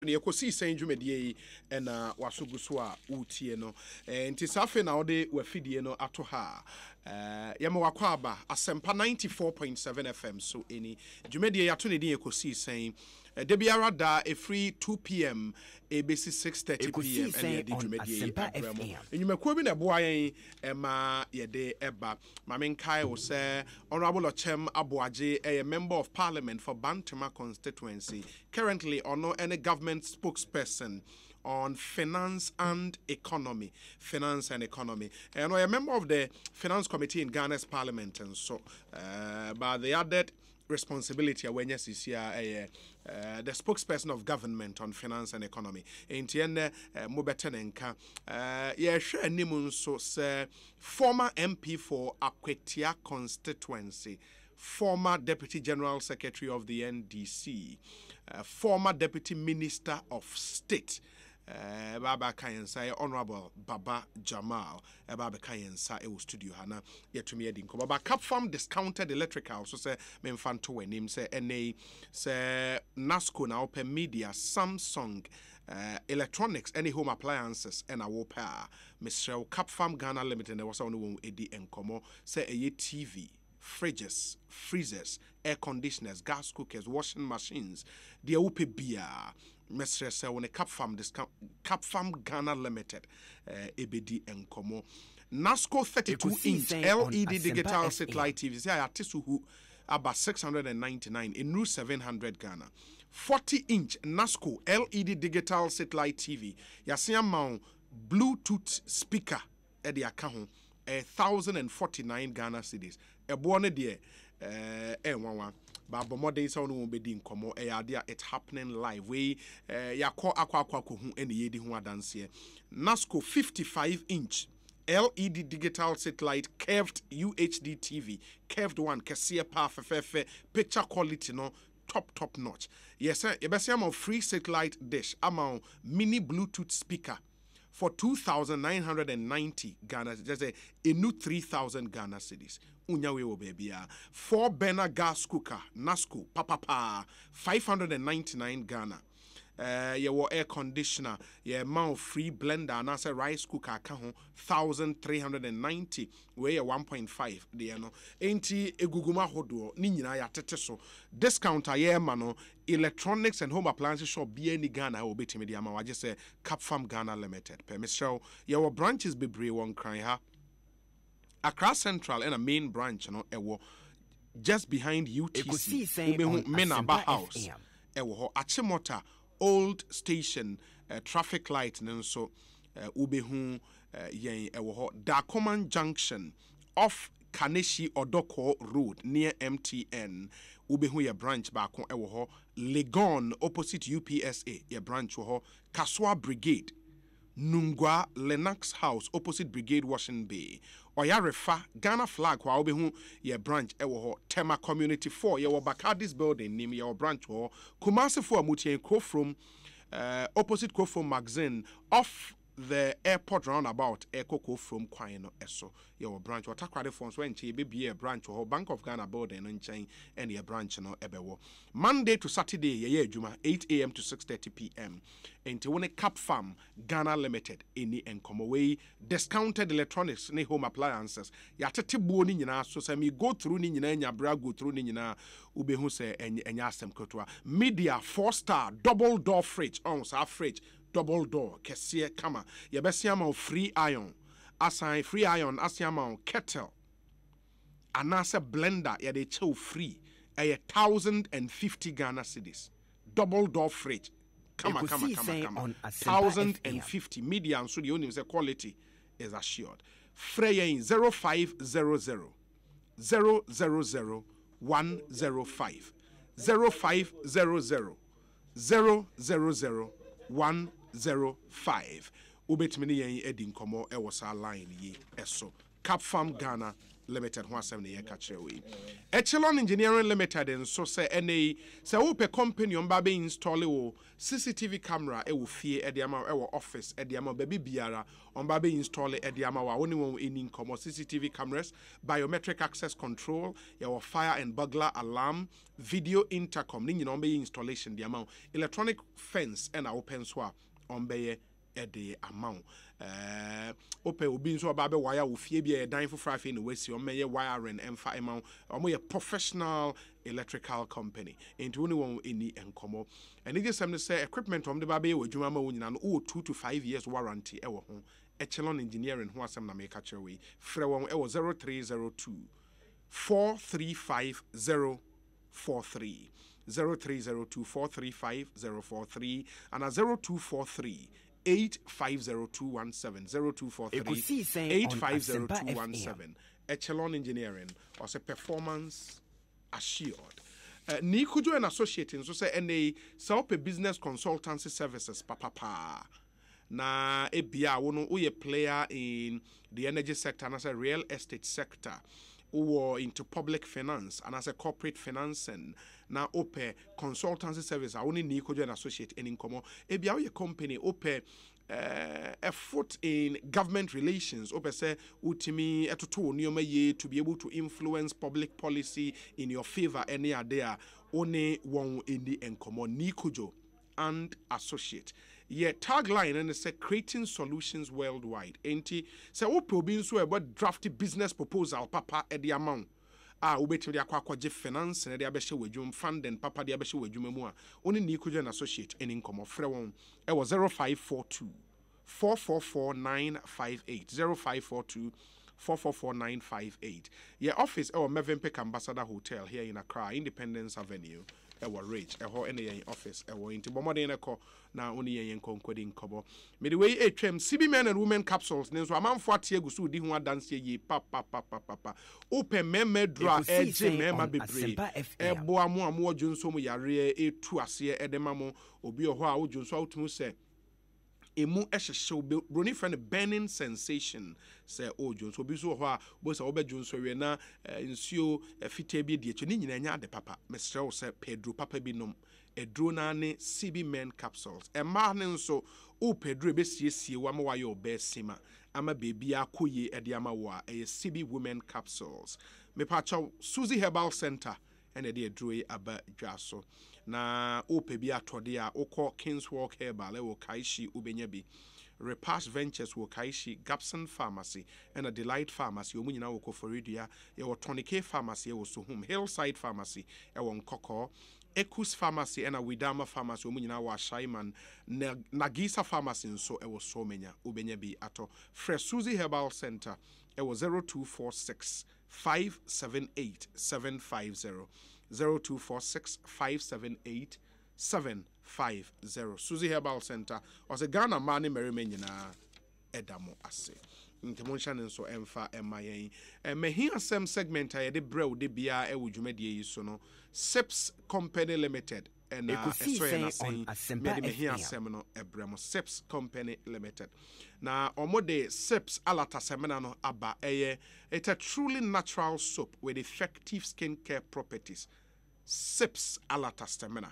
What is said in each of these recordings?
EKOSIISEN dwumadie na wasogu so a utie no nti safe na ode wafidie no ato ha yema wakwaba asempa 94.7 FM so eni dwumadie yato ne din EKOSIISEN debiara da free 2 p.m. ABC 6:30 p.m. and the dwumadie abramo enyumakuo bi na boa yen ema yede eba mamenkai wo se Honorable Ochem Aboaje a member of parliament for Bantama constituency currently ono any government spokesperson on finance and economy. And I am a member of the finance committee in Ghana's parliament, and so but the added responsibility when yes is here the spokesperson of government on finance and economy. Entienne Mobetenenka sure nimun so say former MP for Akwetia constituency, former Deputy General Secretary of the NDC, former Deputy Minister of State, Baba Kayensa, Honorable Baba Jamal, Baba Kayensa, studio Hana, yet to me a dinko. Baba Cap Farm discounted electrical, so say, Memfanto when him say, NA, say, NASCO now per media, Samsung, electronics, any home appliances, and our power. Mr. Cap Farm Ghana Limited, there was only one AD and Como, say a TV. Fridges, freezers, air conditioners, gas cookers, washing machines, the OP beer, Mr. Sir, when a Cap Farm Ghana Limited, ABD and Como. NASCO 32-inch LED digital satellite TVs, yeah, Tisuhu, about 699 in new 700 Ghana. 40-inch NASCO LED digital satellite TV, Yasiamount Bluetooth speaker, Eddie Akahon. 1,049 Ghana cedis. A born dear, but more days on won't be din como a idea it happening live. We ya call aqua and the yedi who dance here. NASCO 55-inch LED digital satellite curved UHD TV, curved one, Cassia Parfefe, picture quality no top notch. Yes, sir. I'm on free satellite dish. I'm on mini Bluetooth speaker. For 2,990 Ghana, just a new 3,000 Ghana cedis. Unyawe wo baby 4 burner gas cooker, NASCO, papa, 599 Ghana. Your air conditioner, your mount free blender, and as a rice cooker, 1,390, where 1.5. The no, ain't eguguma hodo, nina ya teteso. Discounter, yeah, mano, electronics and home appliances shop, be any Ghana, or bit media, I just say Cap Farm Ghana Limited. Per Michelle, your branches be brave one crying ha. Accra Central and a main branch, you know, just behind UTC, Menaba House, Achimota. Old station traffic light and so ubehu yen Dacoman Junction off Kaneshi Odoko Road near MTN ubehu ya branch bako Legon opposite UPSA ya branch Kaswa Brigade Nungwa Lennox House opposite Brigade Washington Bay Oyarefa Ghana flag wa obehu ye branch Tema Community 4 ye Bakadis building nim ye branch Kumasi 4 Mutien Kofrom opposite Kofrom Magazine off the airport roundabout Ekoko from Kwano Eso your branch or Takrade phones when she be a branch or Bank of Ghana building and chain any a branch no ebewo Monday to Saturday ye Juma 8 a.m. to 6:30 p.m. into one Cap Farm Ghana Limited any encomo way discounted electronics ni home appliances ya tetibu ni nyina so say me go through ni nyina nya bra go through ni nyina ubehu say enya asem kotwa media 4-star double door fridge on sa fridge double door kesie kama yebesiama free iron assign free iron asiama kettle anase blender ya de chill free 1,050 Ghana cedis double door fridge kama 1,050 medium so the only quality is assured Freya 0500 000 105 0500 000 105 ubetmini yen edi nkomo e wosa line yi eso Cap Farm Ghana Limited ho asem ne yeka we Echelon Engineering Limited and so say NA say ope company on ba be install wo CCTV camera e wo fie e de ama e wo office e de ama ba biara on ba be install e de ama wa woni won eni nkomo CCTV cameras, biometric access control, your fire and burglar alarm, video intercom ni nyina on be installation de ama electronic fence and open so on be the amount ope obi nso ba be wire wo fie bia dan fofra fe no wasi o meye wiring emfa amount o mo professional electrical company into only one any enkomo and it just say equipment om de ba be wadwuma ma wonyina no 2 to 5 years warranty e wo ho Echelon Engineering ho asem na me ka kire we frɛ won e wo 0302 435043 0302 435043 and 0243 850-217 0243 850-217 Echelon Engineering or say performance assured. Nikujo and Associates so say NA self business consultancy services papa na ebia wono uye player in the energy sector and as a real estate sector or into public finance and as a corporate financing na ope consultancy service only Nikojo and Associate in incomo ebia your company ope a foot in government relations ope say utimi etoto nioma ye to be able to influence public policy in your favor any there only one in the incomo Nikojo and Associate. Yeah, tagline and say creating solutions worldwide. Enti say ope obi so about drafty business proposal papa e the amount. Ubeti de akwa je finance na de abehye wadwum funding papa de abehye wadwum mu a oni Nikojo and Associate en inkomo frɛ won e wo 0542 444958 0542 444958. Your office our Mevenpick Ambassador Hotel here in Accra, Independence Avenue. Our rich, any office, our into Bomodena now only a concording cobo. Midway HM, CB men and women capsules, Nenso Amam Fortier Gusu, Dihua dance ye papa. Open meme dra, mema be brave. Boamu more Junsomu Yare, a tuasia edemamo, Obio Hoa, Junso to say. Emu show brony friend burning sensation say oh Jones obi so ho a bo say obe Jones we na nsuo fite bi de chini nyina nya de papa mesrɛ say Pedro papa bi nom edro na ne CB men capsules e ma ne nso o Pedro be siesie wa ma wa yo be sima ama baby akoye e de ama wa e CB women capsules me pa chaw Suzy Herbal Center ene de edro yi aba dwaso na ope bi atode a okọ Kings Walk Herbal e wo Kaishi ubenya bi Repass Ventures wo Kaishi Gapson Pharmacy and a Delight Pharmacy omu nyina wo Koforidia e wo Tonicare Pharmacy e wo Sohum Hillside Pharmacy e wo Nkoko EKOSIISEN Pharmacy and a Widama Pharmacy omu nyina wo Shaiman Nagisa Pharmacy nso e wo Somenya ubenya bi ato Fresh Suzy Herbal Center e wo 0246 578 750 0246 578 750 Suzy Herbal Center or the Ghana Mani Merriman Edamo Ase. Ntemonshane nso emfa emayen mehi asem segment a de brew de bia e wudwumade yi so no Sips Company Limited and EKOSIISEN mehi asem no ebremo Sips Company Limited na omode Sips alata semena no aba it's a truly natural soap with effective skincare properties. Sips alata semena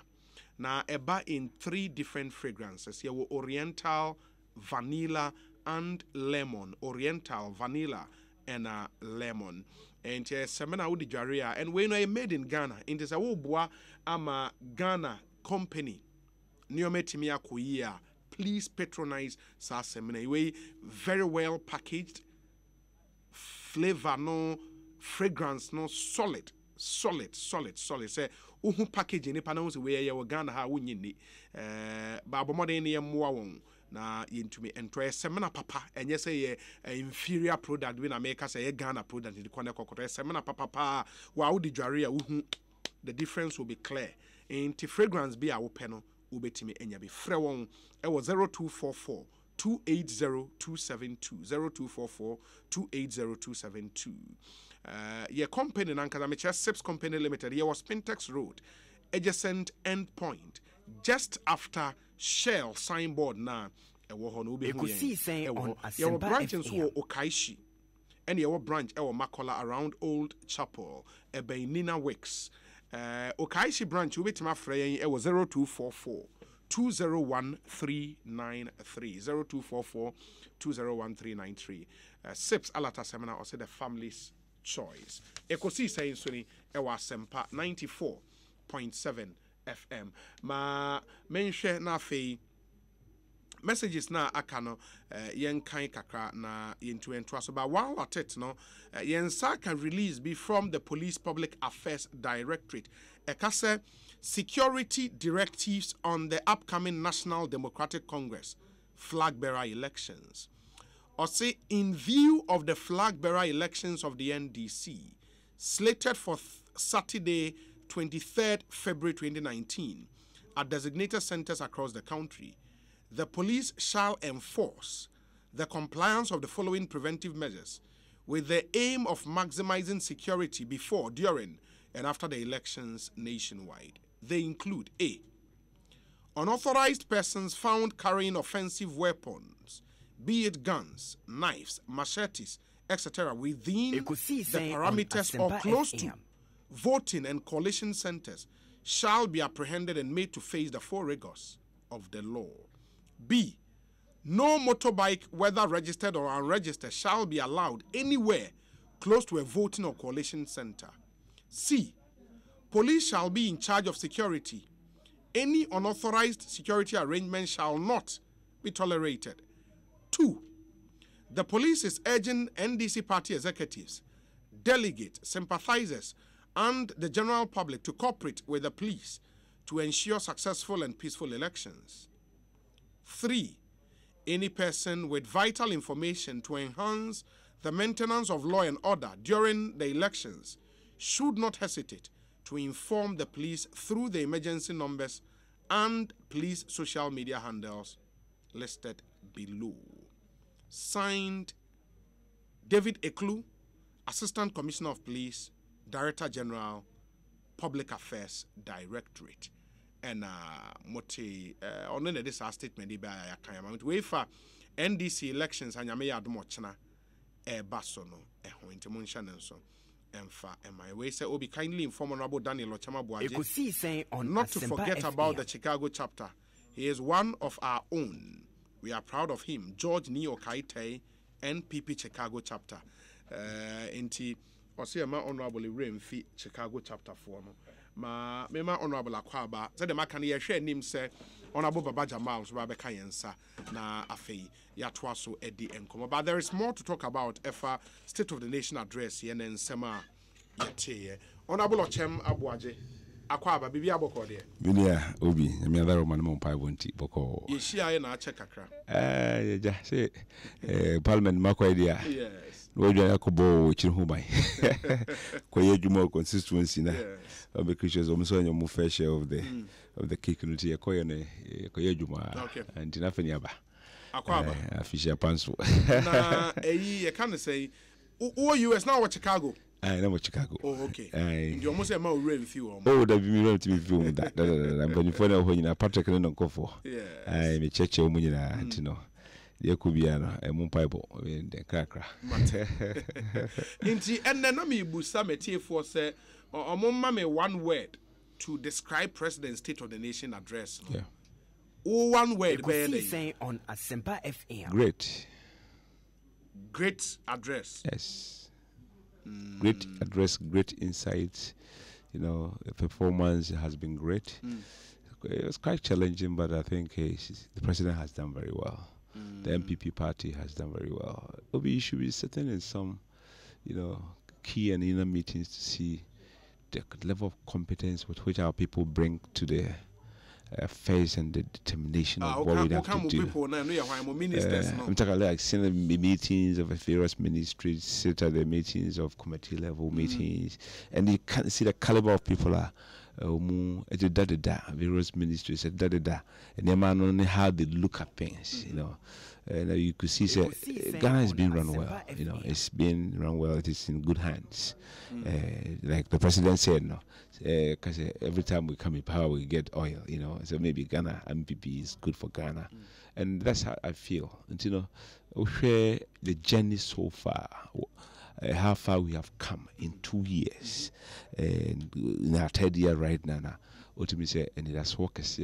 na eba in 3 different fragrances. Here were Oriental, Vanilla and Lemon. Oriental, Vanilla and Lemon. And semena udi jaria and we know made in Ghana. It is a wobwa ama Ghana company. Niometimia kuia. Please patronize sa semena. We very well packaged. Flavor no, fragrance no, solid. Say uhu packaging ni pana unse we ya Ghana ha wunyini ba bomode ne yemwa won na yentumi entwe semena papa enye say ye inferior product we na make say ye Ghana product the kwane kokoto semena papa wa udi dware ya uhu the difference will be clear enti fragrance be a wo pe no ubetimi enya be frɛ won e wo 0244 280272 0244 280272 your company nankada mecha Sips Company Limited here was Pintex Road adjacent endpoint just after Shell signboard na ewo ho no be hu yen your branch nso Okaishi any our branch our Makola around Old Chapel ebe Nina Wicks Okaishi branch ubit ma frey was 0244 201393 0244 201393 SIPS alata seminar or say the family's choice EKOSIISEN Soni ewa Sempa 94.7 FM ma menhwe na afei messages na akano yen kan kakra na yentu entoa so but while at it no yen saka release be from the Police Public Affairs Directorate ekase security directives on the upcoming National Democratic Congress flag bearer elections. Or say in view of the flag bearer elections of the NDC slated for Saturday 23rd February 2019 at designated centers across the country, the police shall enforce the compliance of the following preventive measures with the aim of maximizing security before, during, and after the elections nationwide. They include A. Unauthorized persons found carrying offensive weapons, be it guns, knives, machetes, etc., within the parameters or close to voting and coalition centers shall be apprehended and made to face the full rigors of the law. B. No motorbike, whether registered or unregistered, shall be allowed anywhere close to a voting or coalition center. C. Police shall be in charge of security. Any unauthorized security arrangement shall not be tolerated. 2. The police is urging NDC party executives, delegates, sympathizers, and the general public to cooperate with the police to ensure successful and peaceful elections. 3. Any person with vital information to enhance the maintenance of law and order during the elections should not hesitate to inform the police through the emergency numbers and police social media handles listed below. Signed, David Eklu, Assistant Commissioner of Police, Director General, Public Affairs Directorate. And Moti on this statement by Akayama. We for NDC elections and Yamea Dumochana Basono, Hointemunshan and so. And my way say, Obi kindly inform Honorable Daniel Ochama Buaji not to forget about the Chicago chapter. He is one of our own. We are proud of him. George Neo Kaite, NPP Chicago chapter. Inti Osiema Honorable Remfi Chicago chapter 4. Ma mema Honorable Akwaba said the makan ye hwe nim say Honorable Baba Jamal so ba beka yensa na afei ya toaso edi enkomo. But there is more to talk about efa State of the Nation address ye nsema yete. Honorable Ochem Abuaje Akwaba bibi aboko de bilia obi me adaro man mo pai bonti boko ye hia ye na ache kakra ja say parliament makwa dia yes wojo yakobo chirhu bai koye jumo constituency na of the creatures almost on your fair share of the cake community koye juma and nothing yaba Akwaba official panso na you can say US now what Chicago I know Chicago. Oh, okay. You almost say more real with you. Oh, that be me to be filmed that. I'm going to find out when you are Patrick and go for. Yeah. I'm a church of Munina, you know. There could be a moon pipe in the cracker. Inti, and then I mean, Busameti for say, or mamma one word to describe President's State of the Nation address. Yeah. Oh, one word. EKOSIISEN on Asempa FM. Great. Great address. Yes. Great address, great insights. You know, the performance has been great. It was quite challenging, but I think the president has done very well. The MPP party has done very well. You should be sitting in some, you know, key and inner meetings to see the level of competence with which our people bring to the face and the determination of what we have to do. I'm talking like seeing the meetings of various ministries, sit at the meetings of committee level meetings, and you can see the caliber of people are various ministries, and they man only how they look at things, you know. And you could see Ghana has been run well, you know, it's been run well, it is in good hands. Like the president said, no, because every time we come in power, we get oil, you know, so maybe Ghana MPP is good for Ghana. And that's how I feel. And, you know, we share the journey so far. how far we have come in 2 years. And in our third year right now, what me say, and that's work so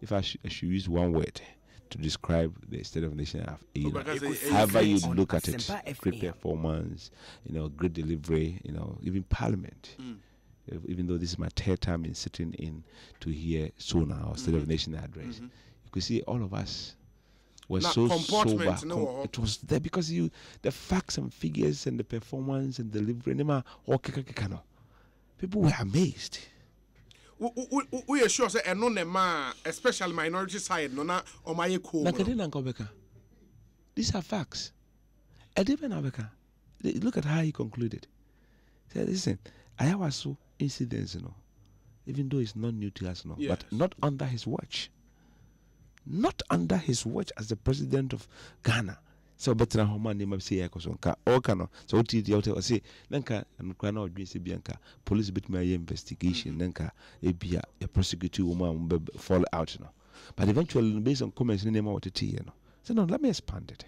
if I should use one word to describe the state of the nation of however you look at it, great performance, great delivery, even parliament. Even though this is my third time in sitting in to hear SONA or State of the Nation address, you could see all of us were so sober. It was there because the facts and figures and the performance and delivery, people were amazed. We are sure say especially minority side no na o my cool. These are facts. Look at how he concluded. Say, listen, I was so incidents, even though it's not new to us, but not under his watch. Not under his watch as the president of Ghana. So better Homa name of say EKOSIISEN or cano. So what did you say? Nanka and Crana or Bianca, police bit my investigation, Nanka, a prosecutor woman fall out, But eventually, based on comments, name out the tea, So no, let me expand it.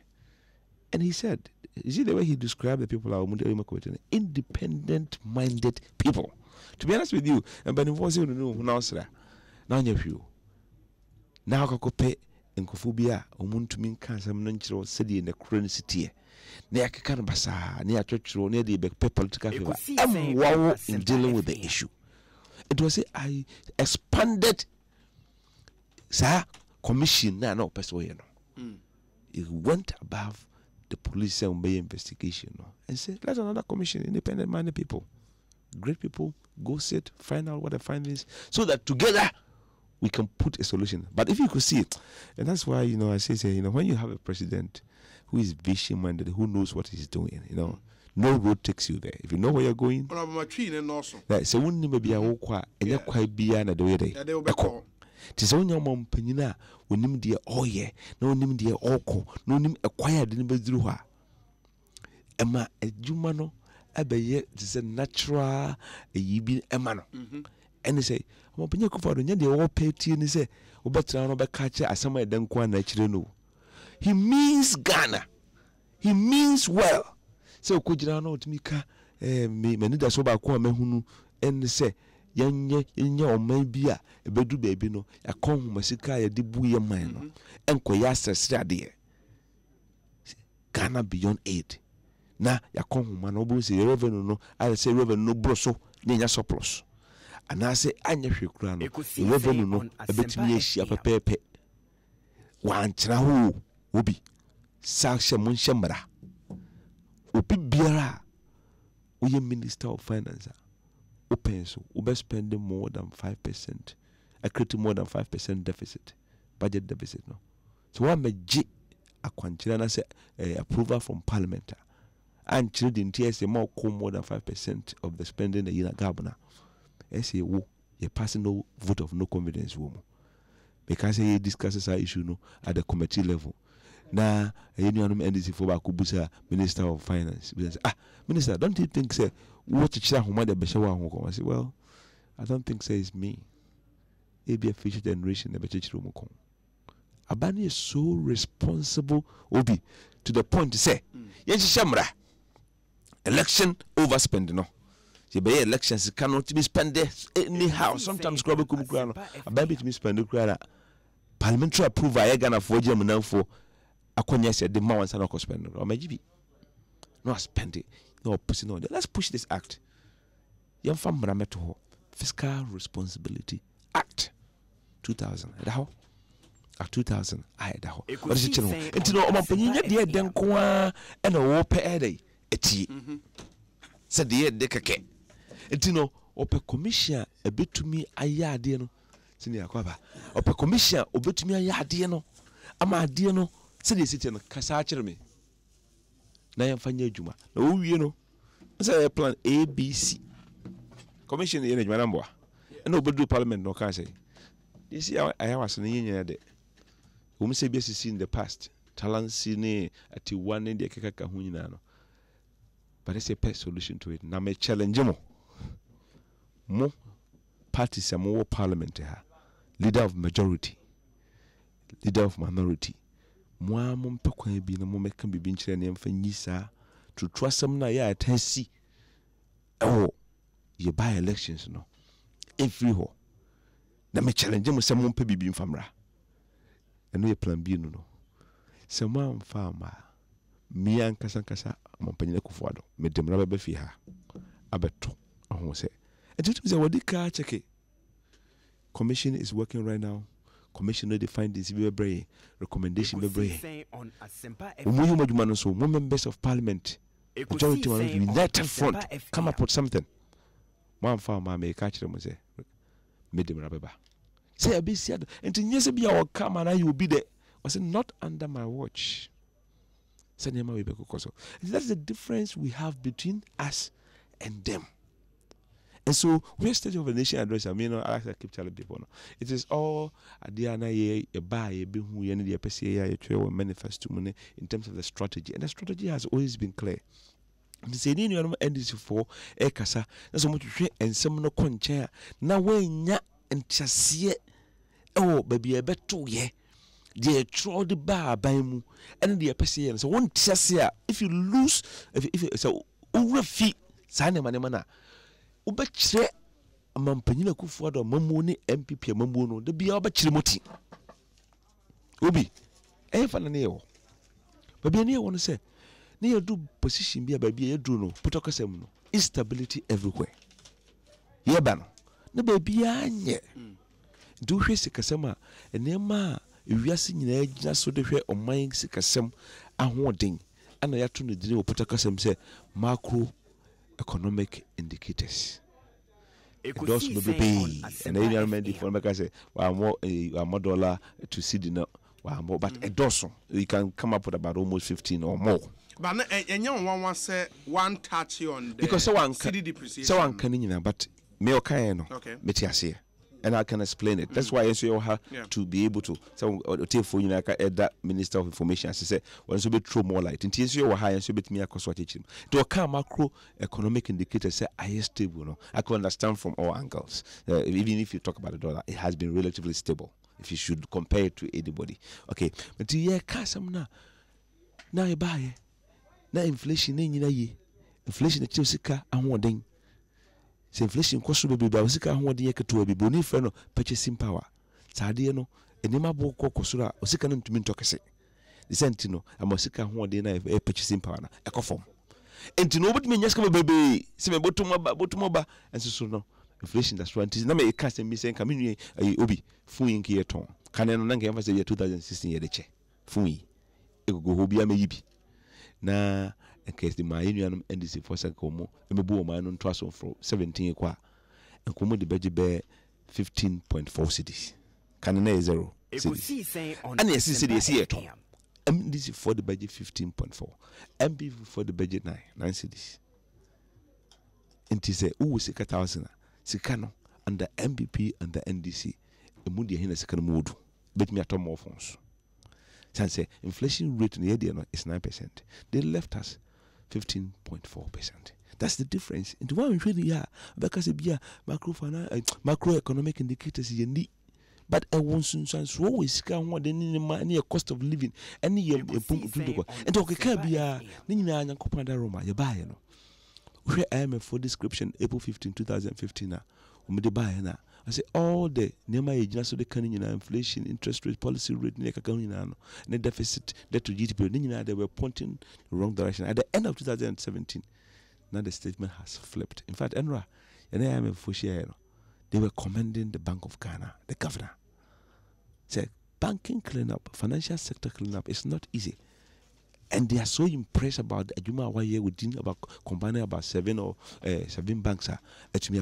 And he said, you see the way he described the people are independent-minded people. To be honest with you, and when was you know now, sir, now you now pay in Kofobia, Omuntumin cancer natural city in the current city. Near Kakanabasa, near church, near the political favor. I'm wow in dealing with the issue. It was I expanded, sir, commission, no, persuasion. It went above the police investigation and said, let another commission, independent-minded people, great people, go sit, find out what the findings, so that together we can put a solution. But if you could see it, and that's why, I say, when you have a president who is vision-minded, who knows what he's doing, no road takes you there. If you know where you're going, so when you be a walker, and you're quite beyond the way they tis only a mom penina, when him dear oye, no name dear oko, no name acquired in Bedruha. Emma a jumano, a bay, tis a natural, a yibin emano. And they say, Mopinako for the all pay tea and say, O better on a catcher as somewhere than quite naturally know. He means Ghana. He means well. So could you know to Mika, me, Manida Soba Kwame, and say, Yanya or maybe a bedu baby no, a con masika a dibuya mine, and Koyasa study. Ghana beyond 8. Na ya con manobo say revenue no, I say revenue no broso, Nina surplus. And I say Anya Shukrano, revenue no, a bit me a pepe. One trahu, Ubi, Saksha Munshambara, Upi Biara, we Minister of Finance. Open so we spending more than 5%, creating more than 5% deficit, budget deficit. No, so what me G a quantity say approval from Parliament, and children TSA more than 5% of the spending in Gabana. I say wo ye passing no vote of no confidence woman because he discusses our issue no at the committee level. Na anyone NDC for Bakubusa Minister of Finance. Minister, don't you think say what to who the Beshawa? I say, well, I don't think say it's me. It be a future generation the Beshawa. Abani is so responsible, Obi, to the point to say, yes, Shamra, election overspending. No, the bay elections cannot be spent anyhow. Sometimes Grabber Kubukrano, a baby to be spent the parliamentary approval. I gonna for German now for Akonya said the Mawans and spend or maybe no spend it, no pushing on. Let's push this act. Young family meto Fiscal Responsibility Act 2000. How? 2000 I daho. What is it? Into no open dear Denqua and a war per day. Eti said the decake. Into no open commission a bit to me a yardiano. Senior Quaba. Open commission a bit to me a yardiano. Ama diano. Said the city and Cassachar me. Now I'm Juma. No, say plan ABC. Commission in my number. And nobody do parliament no can say. You see, I was in the union day. Whom say BSC in the past. Talancine at one in the Kakahunano. But it's a pet solution to it. Now may challenge more parties and more parliament. Leader of majority, leader of minority, Moa mum pekwan bi na mum can be binchire ne mfa nyisa to trust some na ya atansi. Oh, you buy elections no. Every ho. Na me challenge mo se mum pe bibi mfamra. Eno ye plan B no. Se mo mfama. Mi ankasa mampanyina kufuado. Me demra bebe fi ha. Abeto. Ahun se. And you say what the car check it. Commission is working right now. Commission no define this be recommendation be brain. So more members of parliament, majority of united front come up with something. One farmer may catch them and say, made them rabba. Say a bit said, and yes, be our come and I will be there. I said, not under my watch. That's the difference we have between us and them. And so, we're State of the Nation address. I mean, I keep telling people, no, it is all at the end a buy a be who you need a PCA, a manifest money in terms of the strategy. And the strategy has always been clear. The saying you end this for Ekasa, that's so much and some no concha. Now, when ya and chassis, oh, baby, a bet too, ye. They throw the bar by mu and the PCA. So, one chassis, if you lose, if so, over feet, sign a manamana. Ubechre amampanyina kufuado mamu ni MPP mamu no de bia obechre moti obi fa na ne ba bia ne won say ne yadu position bia ba bia yadu no putokasem no instability everywhere ye ba no na ba bia anye do hwe sikasema enema ewiase nyina agina so de hwe oman sikasem ahoden ana yato no dine putokasem say macro economic indicators. Those will be and any element for make I say more dollar to see the but a dozen you can come up with about almost 15 or more. But one say one touch on the because someone can but me okay no okay. And I can explain it. That's why I say you have to be able to. So, take for you like that Minister of Information. As I say, when you be throw more light. In TSU or high, and so bit me across what teaching. To account macro economic indicators say I is stable. No, I can understand from all angles. Even if you talk about the dollar, it has been relatively stable. If you should compare it to anybody, okay. But the year kasam na you buy na inflation na ye inflation the chelsika ahwoden. Se inflation cost be be osika ho de yeketo be boni fe no purchasing power saade no enima bo kokosura osika no ntumi ntokese the sent no amosika ho de na purchasing power na ekofom enti no obotumi nyaska bebe se me botum ba enso so no inflation that's right na me ka se mi se nka me obi fun yin ke yeton kan no na nka emfa se 2016 ye de che fun yi egogo ho bia me yibi na in case the my union NDC for Sakomo, Emebu man on Trasso for 17 qua, and Kumu the budget bear 15.4 cities. Canada 0 cities. And yes, city is here. MDC for the budget 15.4, MB for the budget 9 cities. And to say, oh, 6,000, Sikano, and the MBP and the NDC, a moody in a second mood, bet me at more phones. Say inflation rate in the area is 9%. They left us 15.4%. That's the difference. And one really because macroeconomic indicators you need. But I want to always come more than any cost of living. Any year and okay can be Nina Kupanda Roma, you buy no. Where I am for description April 15, 2015 buy na. I say all the Nema age so the canning inflation, interest rate, policy rate, and the deficit, debt to GDP, they were pointing the wrong direction. At the end of 2017, now the statement has flipped. In fact, Enra, and I am a Fushier, they were commending the Bank of Ghana, the governor. Say, banking cleanup, financial sector cleanup is not easy. And they are so impressed about the Ajuma Waye within about combining about 7 banks are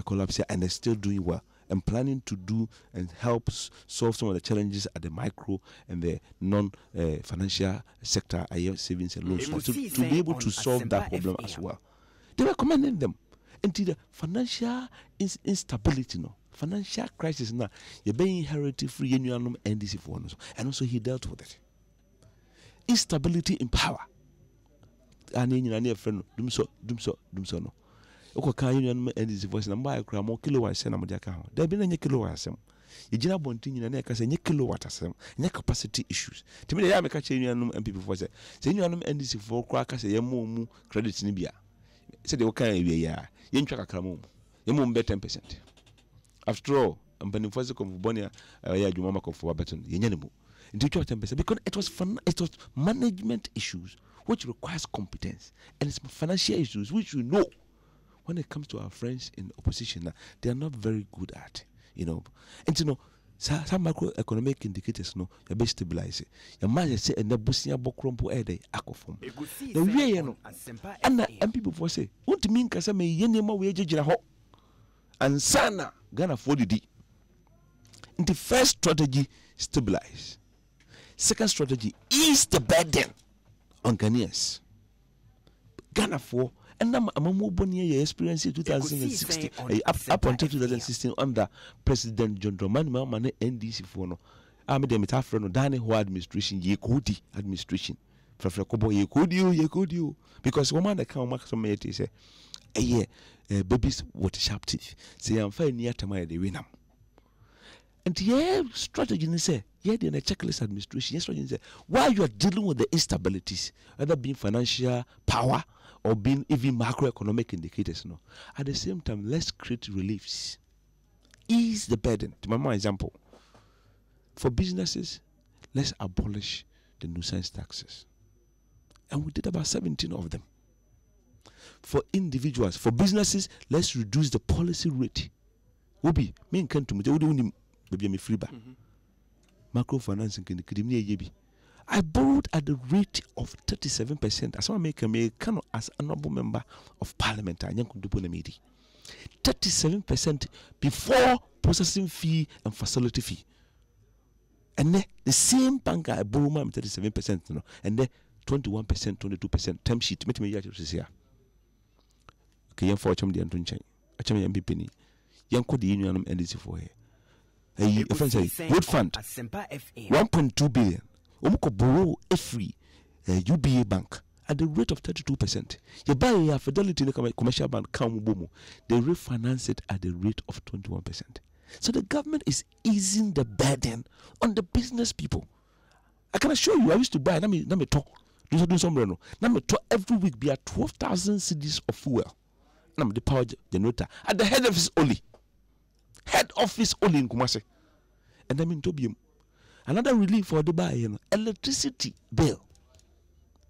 collapse and they're still doing well. And planning to do and help solve some of the challenges at the micro and the non-financial sector, savings and loans, to be able to solve that problem as well. They were commending them. Until the financial instability, financial crisis now, you're being inherited free union NDC for one, and also he dealt with it. Instability in power. And in your friend, do so no. Oko kan union NDC voice na mba akra mo kilowatt se na mo dia ka ho da bi na nye kilowatt sem You jina bontin you na say nye kilowatt asem, nye capacity issues. To me dey make a change you and people for say you anum NDC for kwa ka say ye mu credit ni bia. Say they can we ya. Ye ntwa kakra mu. Ye mu be 10%. After all, I'm being forced to come for Bonia, yeah, you mama come for Baton, Yenemu. Because it was management issues which requires competence, and it's financial issues which we know when it comes to our friends in opposition, they are not very good at, And some macroeconomic indicators, you're best stabilize it. Your man say, and the Busia Bokrompo Ede, Akofom. The way, and people will say, what do you mean, Casame, Yenema, we are and Sana, Ghana 40D. In the first strategy, stabilize. Second strategy, ease the burden on Ghanaians. Ghana 4, and I'm more bonnier experience in 2016, up until 2016 under President John Dramani Mane NDC for no. I'm the metaphor no Dane Ho administration, Yekudi administration. For Kobo Yekudi, because woman that can mark some say, babies what sharp teeth. Say I'm fine near to my winam. And strategy is say, in a checklist administration, strategy say, while you are dealing with the instabilities, whether being financial power or being even macroeconomic indicators, at the same time, let's create reliefs. Ease the burden. To my example, for businesses, let's abolish the nuisance taxes. And we did about 17 of them. For individuals, for businesses, let's reduce the policy rate. Obi, me can't to me, baby, me free back. Microfinancing can the I borrowed at the rate of 37%. As I make a cannot as an honorable member of parliament. I could do 37% before processing fee and facility fee. And then the same bank I borrow my 37%, and then 21%, 22% term sheet. Make me here. Okay, young for chum the Anton Chain. A chum young penny. Young code the union NDC for here. A friend say, Wood Fund 1.2 billion. Omko borrow a free UBA bank at the rate of 32%. You buy a Fidelity in the commercial bank, they refinance it at the rate of 21%. So the government is easing the burden on the business people. I can assure you, I used to buy, let me talk. Do something. Let me talk every week be at 12,000 cedis of fuel. The power generator at the head office only. Head office only in Kumasi. And I mean Tobium. Another relief for the buy, electricity bill.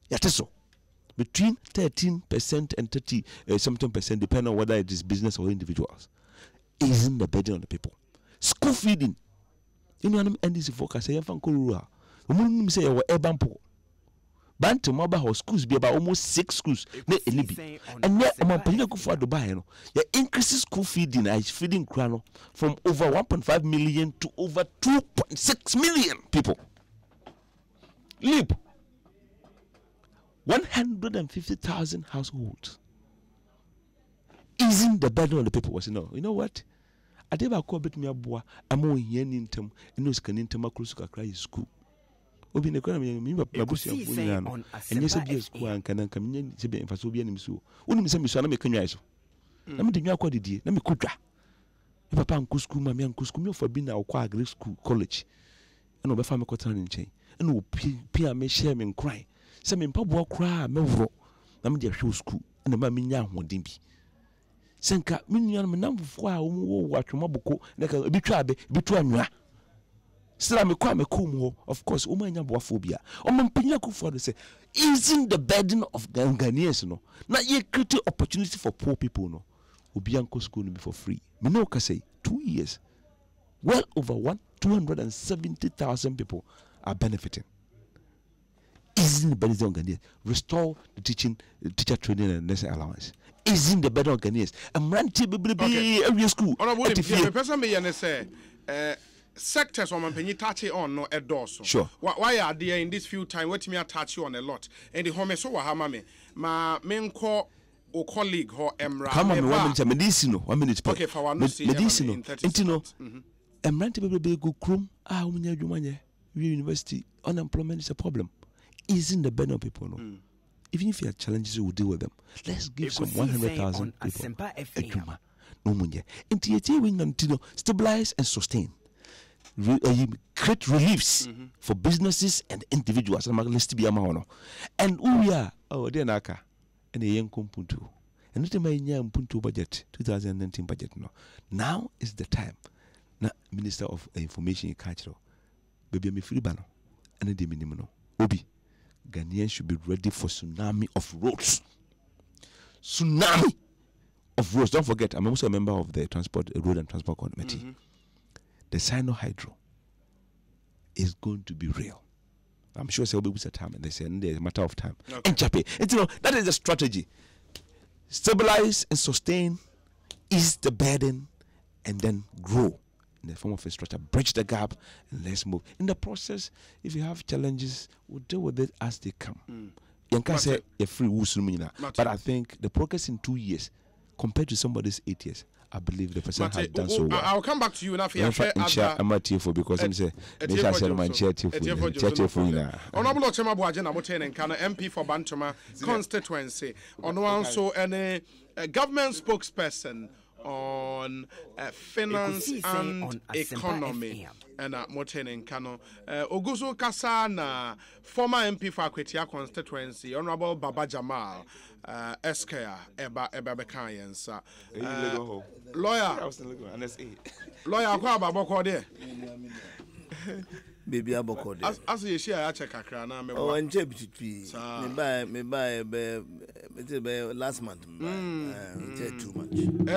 Yateso. Between 13% and 30 something percent, depending on whether it is business or individuals. Isn't the burden on the people. School feeding. You know, I'm NDC focus. I have Fankurua. We say our urban poor. Bantu mobile schools be about almost 6 schools. And yet, I'm going to for the buy. The increases school feeding is feeding Krano from over 1.5 million to over 2.6 million people. Leap 150,000 households. Isn't the burden on the people? Was no. You know what? I did a call bit me a boy. I'm on yen in term. And no scan in Tamakusuka cry school. Obi ne kwana me babusia funya no enye se bi school anka na kamnya se bi emfaso bi anim so woni se miso na me kanwa so na me de nwa akwadidie na me kodwa e papa anku school ma me anku school me ofa bi na okwa agri school college na obefa me kotana ne nchen na o pia me share me nkran se me mpaboa kra me woro na me de hwe school na ma me nya ahoden bi senka me nua me namfo a wo atwema boko na ka bi twa abe bi to anwa still me come of course umanya boaphobia omampanya kufu say easing the burden of Ghanaians no na ye create opportunity for poor people no obi anko school no be for free me no ka say 2 years well over 270,000 people are benefiting. Easing the burden on Ghanaians, restore the teacher training and nursing allowance. Easing the burden on Ghanaians. I'm ranting every school. Person me say sectors on penny touch on no endorse. Sure. Why are there in this few time? What me attach you on a lot? And the home so wahama me. Ma men call o colleague ho emra. Come on, 1 minute. Medicine. 1 minute. Okay, for one medicine. Intino. Emra to be go chrome. Umunya jumanye. University unemployment is a problem. Isn't the burden of people no? Even if you have challenges, we will deal with them. Let's give some 100,000 people a juma. No munye. Intiate wing until stabilize and sustain. create reliefs for businesses and individuals. And we are then aka and a young compunto. And not my young punto budget 2019 budget no. Now is the time. Now Minister of Information and Culture, baby me free banner and the minimum Obi. Ghanaians should be ready for tsunami of roads. Tsunami of roads. Don't forget, I'm also a member of the Road and Transport Committee. The Sino Hydro is going to be real. I'm sure it's a time, and they say it's a matter of time. And that is the strategy. Stabilize and sustain, ease the burden, and then grow in the form of infrastructure. Bridge the gap, and let's move. In the process, if you have challenges, we'll deal with it as they come. You can say a free wusumina, but I think the progress in 2 years compared to somebody's 8 years, I believe the person has done so well. I'll come back to you now. I'm not here for because I'm saying my chair for Honorable Ochema Boajen Aboten and Kana MP for Bantama constituency. On one so any government spokesperson on finance and economy and Moten and Kano Oguzo Kasana former MP for Akwetia constituency Honorable Baba Jamal Eskaya Eba Bekayensa lawyer kwa Baboko there baby aboko there as you share a check akra na me oh nje bititwi me buy last month too much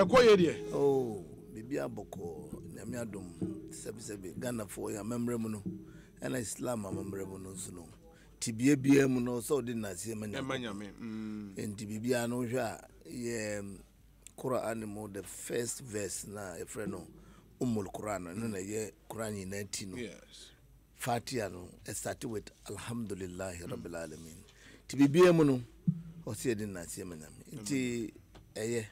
koye there oh baby aboko nyame adom sebe Ghana for ya membre mu no and Islam membre mu no so no tibie bia mu no so de na se manyame enti bibia no hwa ye Quran mo the first verse na e frɛ no Quran no na ye Quran 19 no yes Fatiha no started with Alhamdulillah Rabbil Alamin. Tibibia mu no o se de na se manyame enti eye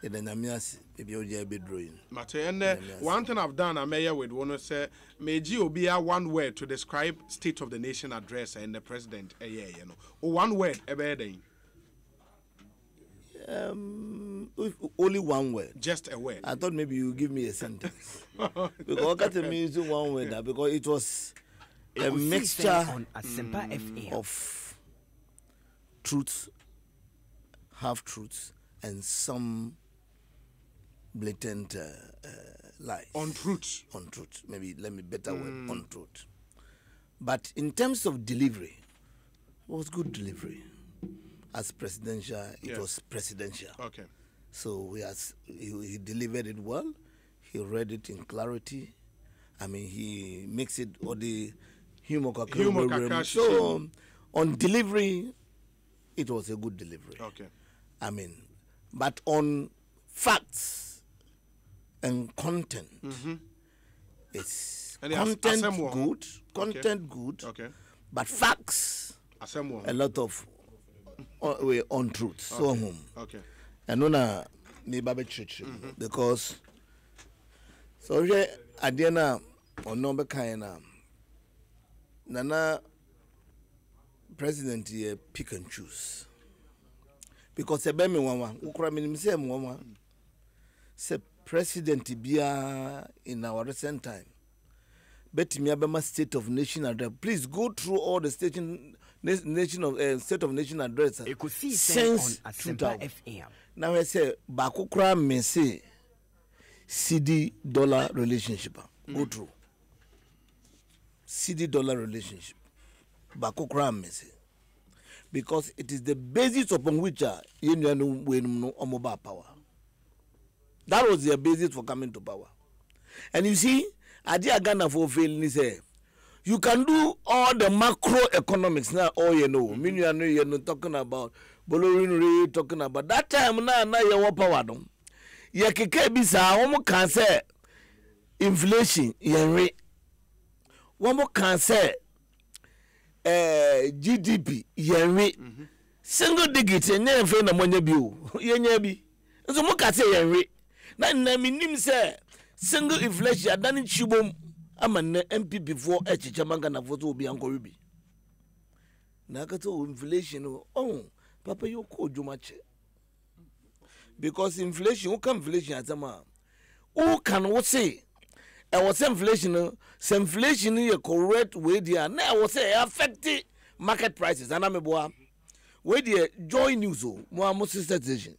e da nyame ase bibia o je bedroin mate and one thing I've done I may with one say meji obia one word to describe state of the nation address and the president you know one word ebe only one word. Just a word. I thought maybe you give me a sentence. Because I can't using one word because it was a mixture of truths, half truths, and some blatant lies. Untruths. Untruths. Maybe let me better word untruth. But in terms of delivery, it was good delivery. As presidential, it was presidential. Okay. So he delivered it well. He read it in clarity. I mean, he makes it all the humor. So on delivery, it was a good delivery. Okay. I mean, but on facts and content, it's content good. Content good. Okay. But facts, a lot of untruth. So okay. And no me babe church because so we adiana ono be kan na nana president here pick and choose because e be me wanwa ukura me say me wanwa say president bia in our recent time bet me abema state of nation address. Please go through all the state of nation address since 2000. Now I say bakukra me say CD dollar relationship. Go through CD dollar relationship. Bakukra me say because it is the basis upon which you know mobile power. That was their basis for coming to power. And you see, Adia Ghana for failing say you can do all the macroeconomics now. All you know, you're not talking about Bolorin talking about that time now you power them. You can can say inflation rate. One more can say GDP rate. Single digit and never find a money bill. Yenyabi. So more can say rate. Now minim say single inflation done in Chibom. I'm an MP before Echichamanga na vote will be Uncle Ruby. Nakato inflation, oh, Papa, you call you much. Because inflation, who can inflation as a man? Who can what say? was inflation is correct way there. Now I was say affect market prices. And I'm a boy. Where the joy news mo sister station.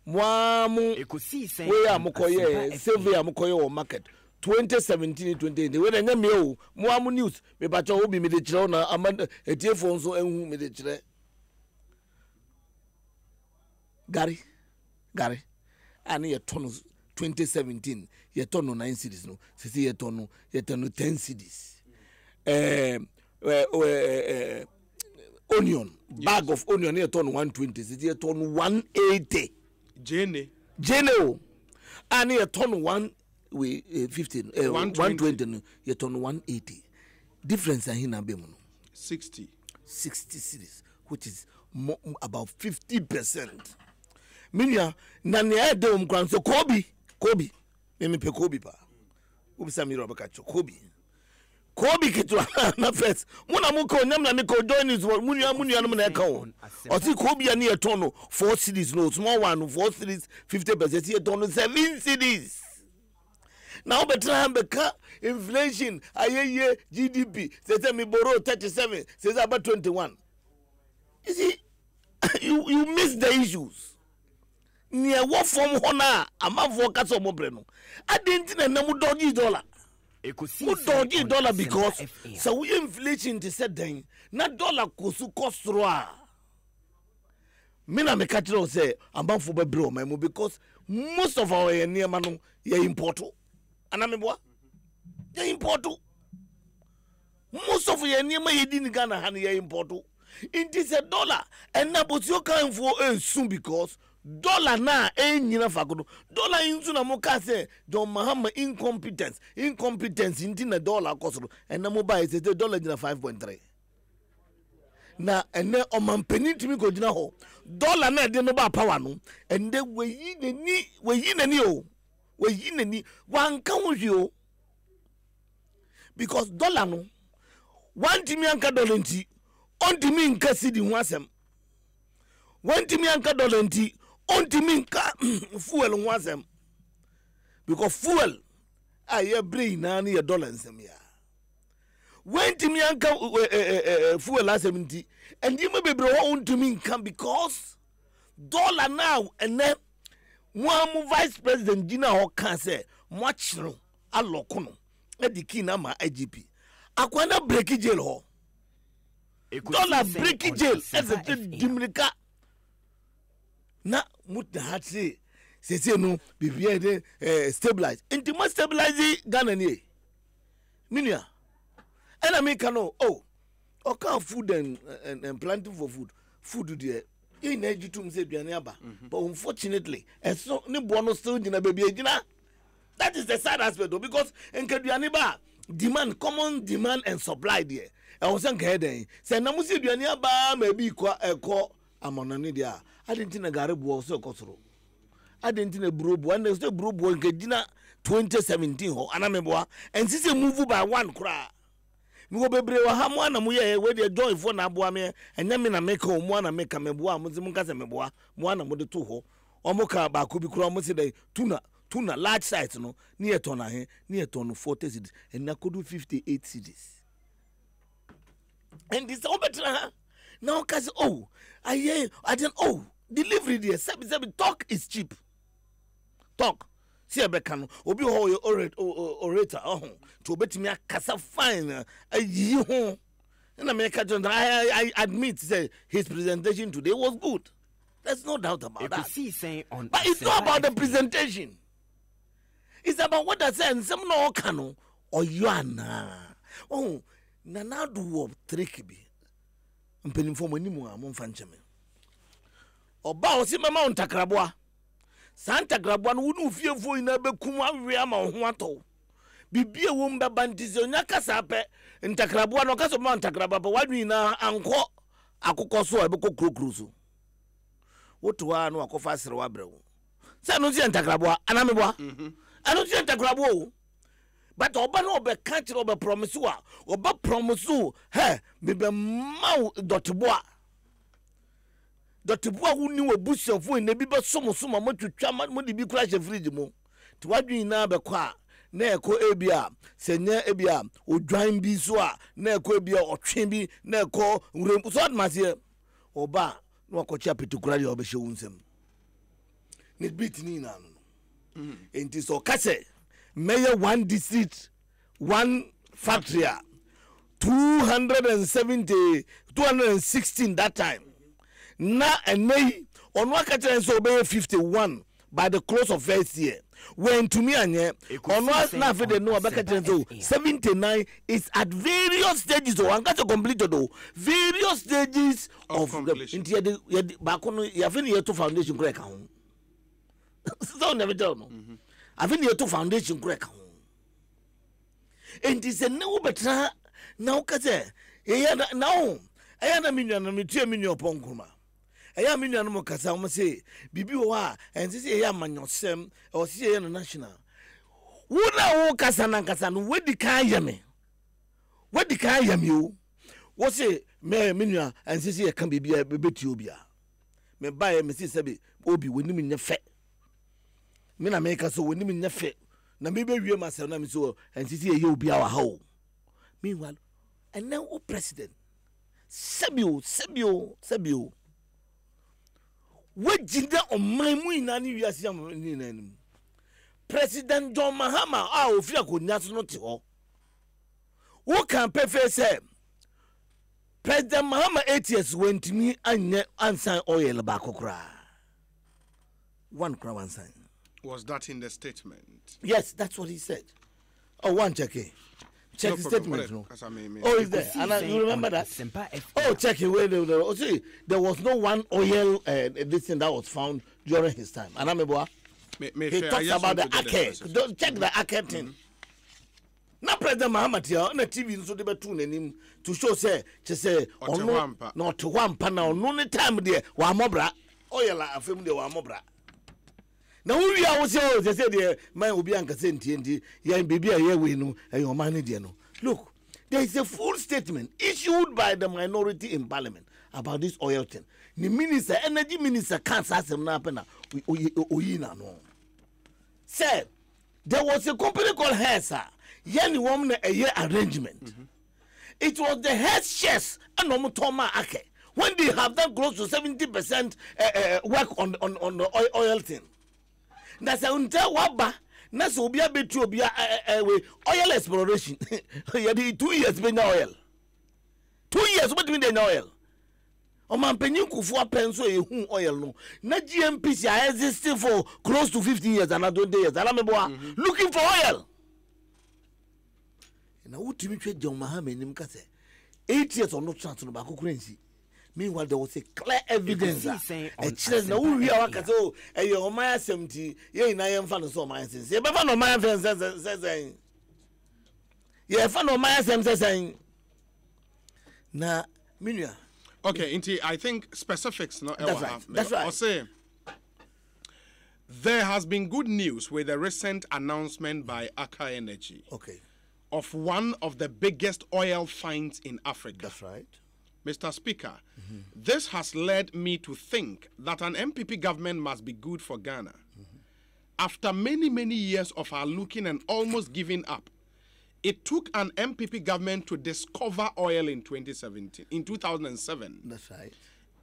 Mo EKOSIISEN we are mokoye survey amokoye market 2017-2018. Where the name mo news me bacha obi me de kire na amanda etiefo nso ehu me de kire. Gary ani ye ton 2017 ye ton 9 cities no sisi ye ton 10 cities. Onion bag of onion ye ton 120 sisi ye ton 180. Jene ani ye ton 115 120 no ye ton 180. Difference ahin na be mu no 60 cities, which is about 50%. Minya na ne ade kwan so Kobe me pe Kobe pa ubi sami roba kacho Kobe kitwa na first muna muko nyam na niko join is munya no na eka o si Kobe ani etono 4 cities no small one 4 cities 50% etono 7 cities. Now betra beka inflation ayeye GDP say me borrow 37 says about 21. You see you miss the issues. Near what form honor a man for Castle Mobreno. I didn't know dodgy dollar. Good dodgy dollar because so we inflation to set then not dollar kusu kostroa. Mina me catch say I'm bound for bro my because most of our near manu ye import. And I'm what? Ye import. Most of your near my didn't Ghana honey ye import. It is a dollar and now but you can for soon because dollar na nyina fakodo dollar insu na moka say John Mahama incompetence inti na dollar kosoro and na mobile say dollar nyina 5.3 na ene omampani timi ko gina ho dollar na de no ba power no and they we yi nani wanka ho hwio because dollar no one timi anka dollar nti on timi nka sidi ho asem one timi anka dollar nti on fuel wasem because fuel aye brain na na dollar nsem ya when timi anka fuel asem and you may be on to me come because dollar now and then one vice president Gina ho kan say much no alokono e di key na ma IGP akwana break jail ho dollar break jail as a dimrika na muta hatse se no bibia de stabilize enti must stabilize Ghana ni minia and I make no okay food and planting for food there in ejitum say duane aba but unfortunately so ni bono still gina baby gina that is the sad aspect though, because enke duane ba demand common demand and supply there I was saying head say na musi duane aba maybe eko amonani dia I didn't na gare bo so kosoro I didn't na brobo and the brobo nke gina 2017 ho anameboa and sisi move by one kra mi go bebre wa ha mo na mo ye we dey join for na aboa me enya me na make o mo na make meboa mo zimu nka se meboa mo na mo de to ho o mo ka ba ko bi kra mo se dey tuna large size no ni e ton na he ni e ton 40 cities and na kodu 58 cities and this obetra now cuz I didn't delivery there sabi talk is cheap talk see abeka no obi ho orator to obetimi akasa fine ayi ho na me ka John I admit say his presentation today was good, there's no doubt about that, but it's not about the presentation, it's about what I said some no kano or yana na do work trick bi mpeni fo manimu a mo mfancheme oba o si mama ontakraboa santa kraboa no wonu fiefo ina bekum awe ama ho ato bibie wo mbaba ntise onya kasa pe ntakraboa no kasa ma ntakraba pa wadwi na anko akokọ so ebeko krokro so wotoa no akofa sere wabrewo se no si ntakraboa anameboa anu si ntakraboa o but oba no be catch oba promise wa oba promise he me be mau dotboa wuni we bushafo ne bi be somo matwetwa mo de bi kura she fridge mo to wadwi na be kwa na eko ebia senya ebia odwan bi so a na eko ebia otwe bi na eko nwurem so admase oba na okocha petukura de obehye wunsem ne bit ni na no enti so kase mayor one district one factory 216 that time na enei onu akata so obey 51 by the close of first year when to me anye onu na fe de no abakata so 79 is at various stages so an kata completed o various stages of inti ye ba ko no ya fe ne to foundation kura ka ho so never tell no afi ne to foundation kura ka ho inti se ne wo betra na wo kase ye na wo eya na minua na metua minua ponkuma eya minua no kasa wo se bibi wo a ense se eya manyosem o se eya no national wo na wo kasa na kasa no wedi kan yame o wo se me minua ense se e kan bibi a bebetu obi a me ba ye me se be obi woni me nyefe me na me kasa woni me nyefe na me be wie masem na me so ense se eya obi a wa ha o meanwhile and now o president Sabio wajinda omamu inani wiase am ni nanim President John Mahama ofi akonya so no te ho wo kan pefe say President Mahama 8 years went me anye ansan oil ba kokra one sign. Was that in the statement? Yes, that's what he said. Oh, one check it. Check the statement. No. Oh, is there? And you remember that? Oh, check it. Wait. Oh, see, there was no one oil this thing that was found during his time. And he talks about the Ake. Check the Ake thing. Now, President Muhammad here on the TV, so they were tuning him to show say, not to one panel, no time there, Wamobra, oil, a film de Wamobra. Now we are also they said the man will be anka senti ya baby here we know and your money there no. Look, there is a full statement issued by the minority in parliament about this oil thing. The minister, energy minister can't say something happen oyina no. Said there was a company called Hesa. Yani woman a year arrangement. It was the head chefs and Omutoma Ake when they have done close to 70% work on the oil thing. Na sa unta waba na so obi abetu obi oil exploration ya di 2 years be na oil 2 years what mean na oil o man penyin kufu apenso e hu oil no na GMPC are existing for close to 15 years and 20 years ala meboa looking for oil na wutimi twa John Mahama nim ka se 8 years on no chance no ba kokurensi. Meanwhile, there was a clear evidence. A children now we are so a your Maya 70, ye na yam fan so my sense. Ye befa no Maya fan says ye fan no Maya says na minia. Okay, inti I think specifics no that's right. I'll say there has been good news with the recent announcement by Aka Energy. Okay. Of one of the biggest oil finds in Africa. That's right. Mr. Speaker, this has led me to think that an MPP government must be good for Ghana. After many years of our looking and almost giving up, it took an MPP government to discover oil in 2007. That's right.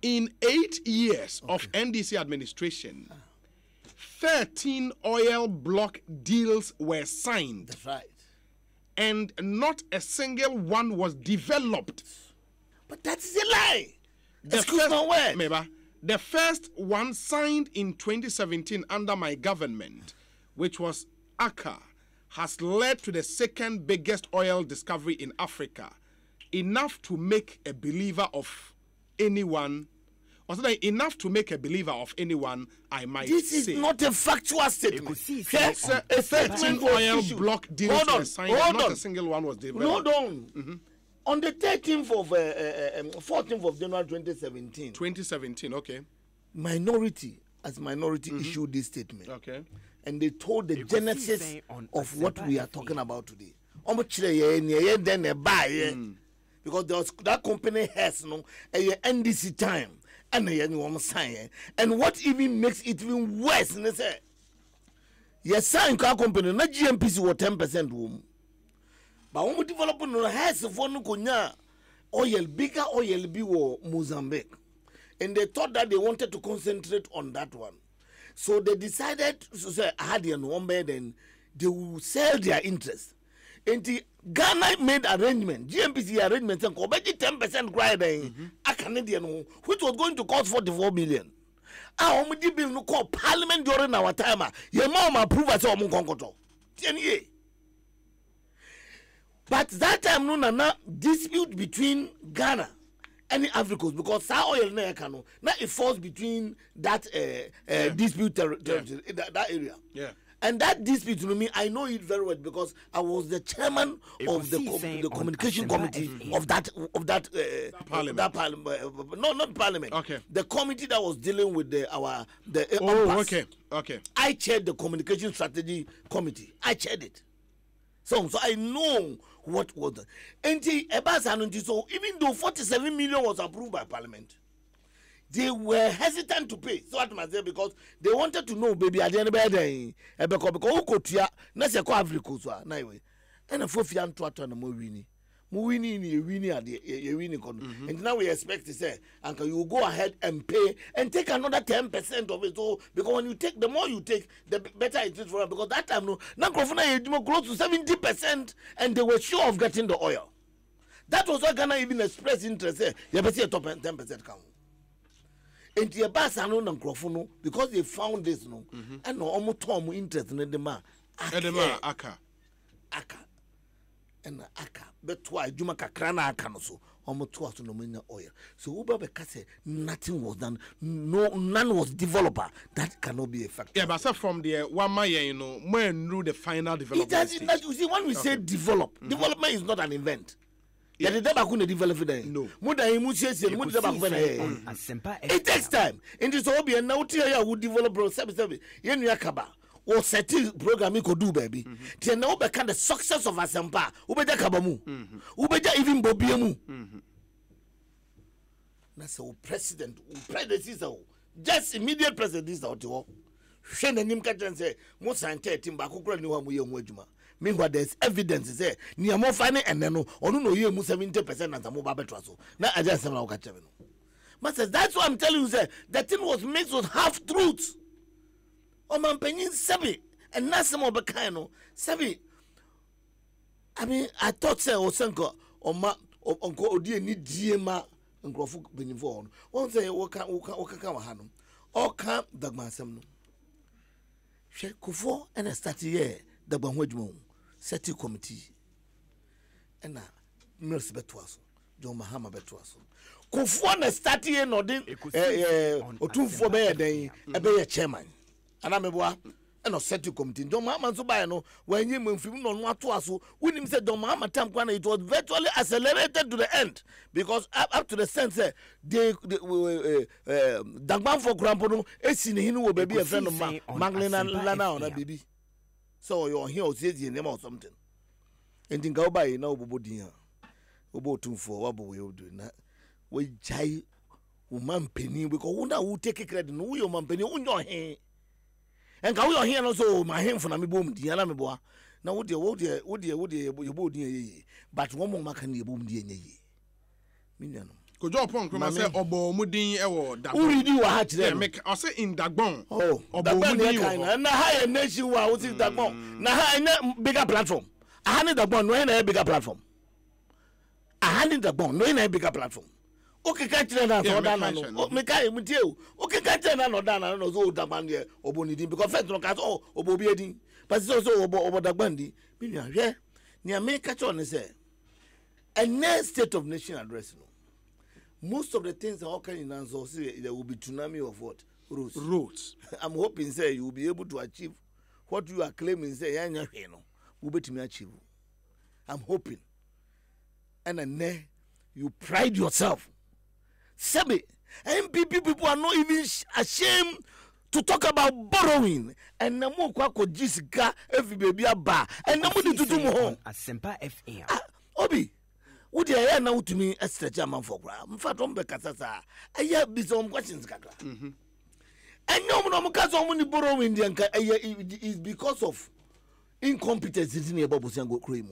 In 8 years of NDC administration, 13 oil block deals were signed. That's right. And not a single one was developed. But that's a lie. Excuse my word. The first one signed in 2017 under my government, which was Aka, has led to the second biggest oil discovery in Africa, enough to make a believer of anyone. Enough to make a believer of anyone, I might say. This is not a factual statement. Yes, a 13 oil block deals were signed, not a single one was developed. Hold on. On the 14th of January 2017. 2017, okay. Minority issued this statement. Okay. And they told the genesis of what we are talking about today. Because there was that company has a NDC time and what even makes it even worse, Yes, sign car company, not GMPC or 10% room. But when we develop no has for no konya oil, bigger oil be war Mozambique. And they thought that they wanted to concentrate on that one. So they decided to say, I had the one bed and they will sell their interest. And the Ghana made arrangement, GMPC arrangement, and go back 10% grinding a Canadian, which was going to cost 44 million. I only bill no call parliament during our time. Your mom approved us on Concoto. 10 years. But that time, no, na dispute between Ghana and Africa because Sa oil na kano now it falls between that dispute territory that area. Yeah. And that dispute to me, I know it very well because I was the chairman of the communication committee of that parliament. That parliament. No, not parliament. Okay. The committee that was dealing with the okay. I chaired the communication strategy committee. I chaired it. So I know what was the so even though 47 million was approved by parliament, they were hesitant to pay. So what must say because they wanted to know baby at the end of the day because Okotia na se ko Africa so na we and afofia nto na mo wini at the winning and now we expect to say uncle you go ahead and pay and take another 10% of it. So because when you take, the more you take, the better it is for us. Because that time no now close to 70% and they were sure of getting the oil. That was why Ghana even expressed interest. You better see top 10% count. And the bass are no because they found this no and no almost tom interest in the man. Aka. And aka but why Juma Kakrana Akano so almost 2 hours no money oil. So Uber Becase nothing was done, none was developer. That cannot be a factor. Yeah, but from the 1 month, you know, when through the final development. You see, when we say development is not an event. Yeah, the never could develop it. No, it takes time. In this hobby, and now Tia would develop service. Yakaba. Or setting programming could do, baby. Tia now become the success of Asempa. Ubeda Kabamu. Ubeda even Bobiamu. That's our president, predecessor, just immediate president is out to all. Shen and Nimka and say, most scientific Timbako knew we are Wajuma. Meanwhile, there's evidence there. Near more funny and then no you 70% and the mobile betraso. Now I just know catch. But that's what I'm telling you, sir. That thing was mixed with half truths. Oh, man, penny Sabi and Nassimo Bacano Sabi. I mean, I thought, sir, or Sanko or Ma or Uncle Odia need GMA and Grofuk being involved. One say, Oka Hanum or camp Dagman Samno. She Kufo and a started here, the Banwedmo, Seti Committee. And now, Mills Betwaso, John Mahama Betwaso. Kufo and a started here, no, or 2 4 day, a bear chairman. And I'm a and a set to committee. Don't Mamma so by no when you move on what to us. When him said, Don't Mamma Tamquana, it was virtually accelerated to the end because up to the sense they Dagman for Grampono, it's in him will be a friend of Manglin and Lana on a baby. So you're here, says your name or something. And think go by no Bobodia. Obo 2 4 what we will do that. We jay woman penny because who take a credit, no, your man penny on your hand. And can we hear also my hand for me boom, Diana Meboa. Now, would you board ye? But one more can you boom DNA. Minion. Could you upon myself or Mudin or that? Who do you have to make? I say in Dagbon. Oh, and the higher nation was in Dagbon. Now, bigger platform. I handed the bond, no in a bigger platform. I handed the bond, no in a bigger platform. Okay, catch that or down. Oh, make I with you. Okay, catch that or down. I know so that man here, Obonidi, because first no catch all Obobiedi, but it's also over the bandy. Yeah, near me catch on and say, a next state of nation address. Most of the things are okay in answer. There will be tsunami of what? Roads. I'm hoping, say, you will be able to achieve what you are claiming, say, will be to me achieve. I'm hoping. And then you pride yourself. Sabi, MPP people are not even ashamed to talk about borrowing. And na mo kwa ko jisika every baby aba. And na mo di tutu mo ho. Asempa FM. Obi, wo de ya na utumi stretch am for gra. Mfa to mbe kasa sa. Aya bi some questions kakra. And no because so many borrow Indian is because of incompetence in the Babusango cream.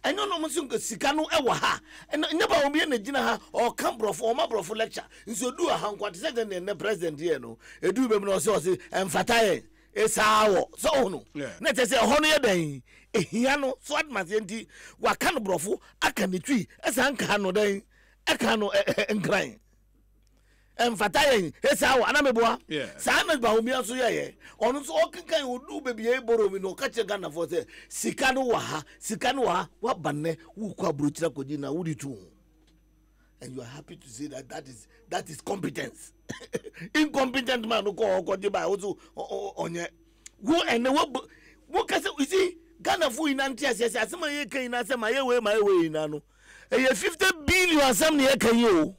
And no Musunga Sikano Ewaha, and never be in a dinner or Cambro or Mabro for lecture. And so do a hang what said and the president here no, a do no sources and Fataye, a sour, so no. Let us say a honey day, a hiano, swat mazenti, Wakano brofu, a can the tree, as Ancano day, a cano and crying. And Fataye, a sour, and I'm a boy. Simon Baumia so yeah. On so can would do baby able to no catch a gun for the Sikanoa, what banne, who quabrucha codina, would you too? And you are happy to say that is competence. Incompetent man who call by also on your who and what can you see? Ghana for in Antias, yes, as my cane, as my way, Nano. A 50 billion some near can you.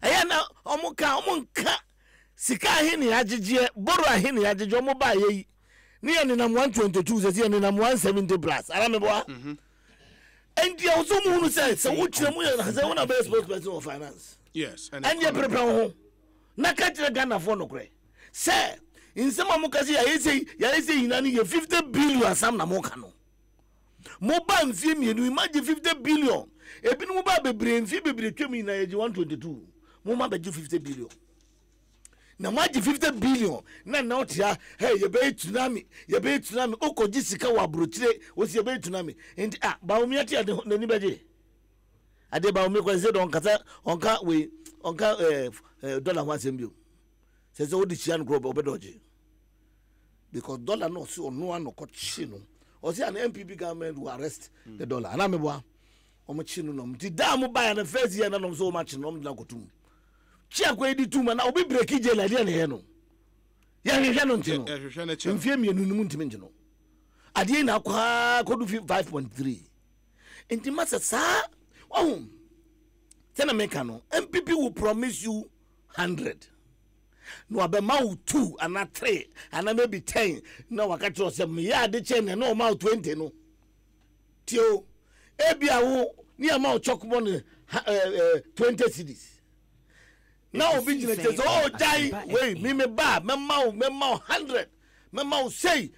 Ayana omunka sika hini ajije boru ahini ajije omo ba yi ni ene nam 122 sesi ene nam 170 plus ara me boa endi ozo mu nu say so wo kire mu ya say wona be spokesperson of finance yes and ye prepare ho na ka tire Ghana for no kre say insema mu kasi ya ise hinani ye 50 billion sam na mo ka no mo ba mfie mienu imagine 50 billion ebi no ba bebre mfie bebre twemi na ye 122 Mama be 50 billion. Na maji 50 billion. Na out ya hey ye be tsunami. Ye be tsunami. Oko jisika wa brochire. Osi ye be tsunami. And baumi ati ade nani beje. Ade baumi kwa se don kasa onka we onka dollar 1 Say so di chian group obedoje. Because dollar no so no one no kochi no. Osi an MPP government will arrest the dollar. Ana meboa. Omo chi no no. Ti da mo buy na first year na no so much no na kotum. Chia kwa edi tuma na obi break je la dia ne no ya hwehwe no ntino mfie mienu no ntime ngino ade na kwa kodu 5.3 enti masa sa tena meka no MPP will promise you 100 no abema 2 and 3 and maybe 10 no wakati o se me ya de che ne no ma 20 no tio ebia wo ni ama o chokobo ne 20 cedis. Now business says, oh, die, wait, me ba, me mau 100, me mau say,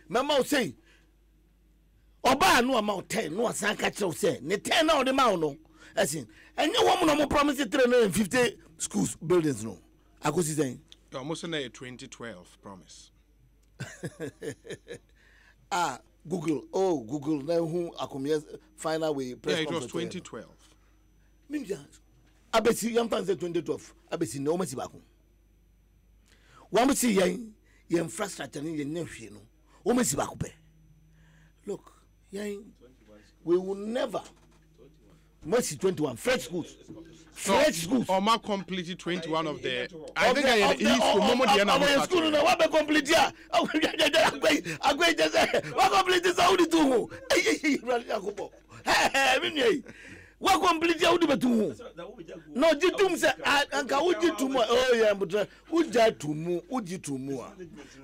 Oba no amount 10, no san catch of say, ne 10 now the mau no. As in, and you woman no promise 350 schools buildings no. I go see saying. Almost in a 2012 promise. Google, now who I come here final way. Yeah, it was 2012. Minja. Abesi yampan se 2012 abesi no masi bako wa masi yan infrastructure ni yen nhwe no o masi bako pe look yan we will never masi 21 fresh schools or ma complete 21 of the I think I had east to momo the na school na wa be complete ya agwe just wa complete saudi to yakobo hey what complete ya udibetu no jitum se anka ujitum oh yeah but ujitum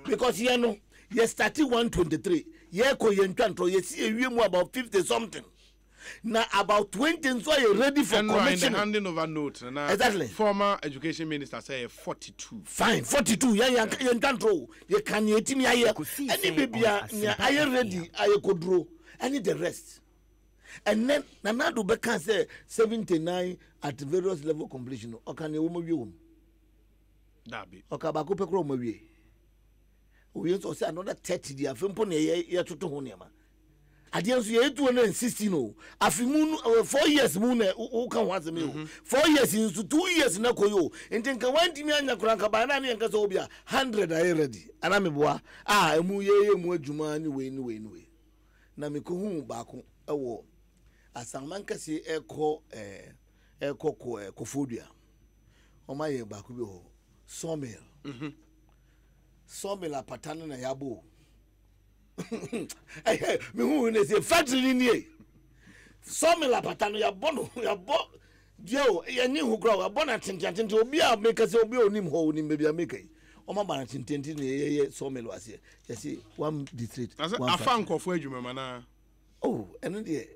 because you know you start 123 ye ko ye ntwanto ye see ewiem about 50 something now about 20 so you ready for commission handing over note na exactly former education minister say 42 fine 42 ye ntwanto ye kan ye timi aye any bibia aye ready aye kodro any the rest. And then Nanado Bekan say 79 at various level completion. Or can a woman view? Dabi. Or Kabako Pecro movie. We also say another 30 year film pony year to Honema. At the end, 216. Afimun 4 years moon, who can once a meal. 4 years into 2 years in Nakoyo. And then one Timia Crankabana and Casobia 100 I ready. And I'm a boy. Muye, Mujumani, way. Namikuhum Baku, a war. Asamanka si eko kofodia oma ye ba kubi ho sawmill sawmill apatana na yabo me hu ne se factory ni sawmill apatana yabo dio ye ni hu kra yabo na tintin obi a make se obi onim ho onim be bia make oma ba na tintin ye sawmill wase ye see one district afan kofo adwuma na oh eno de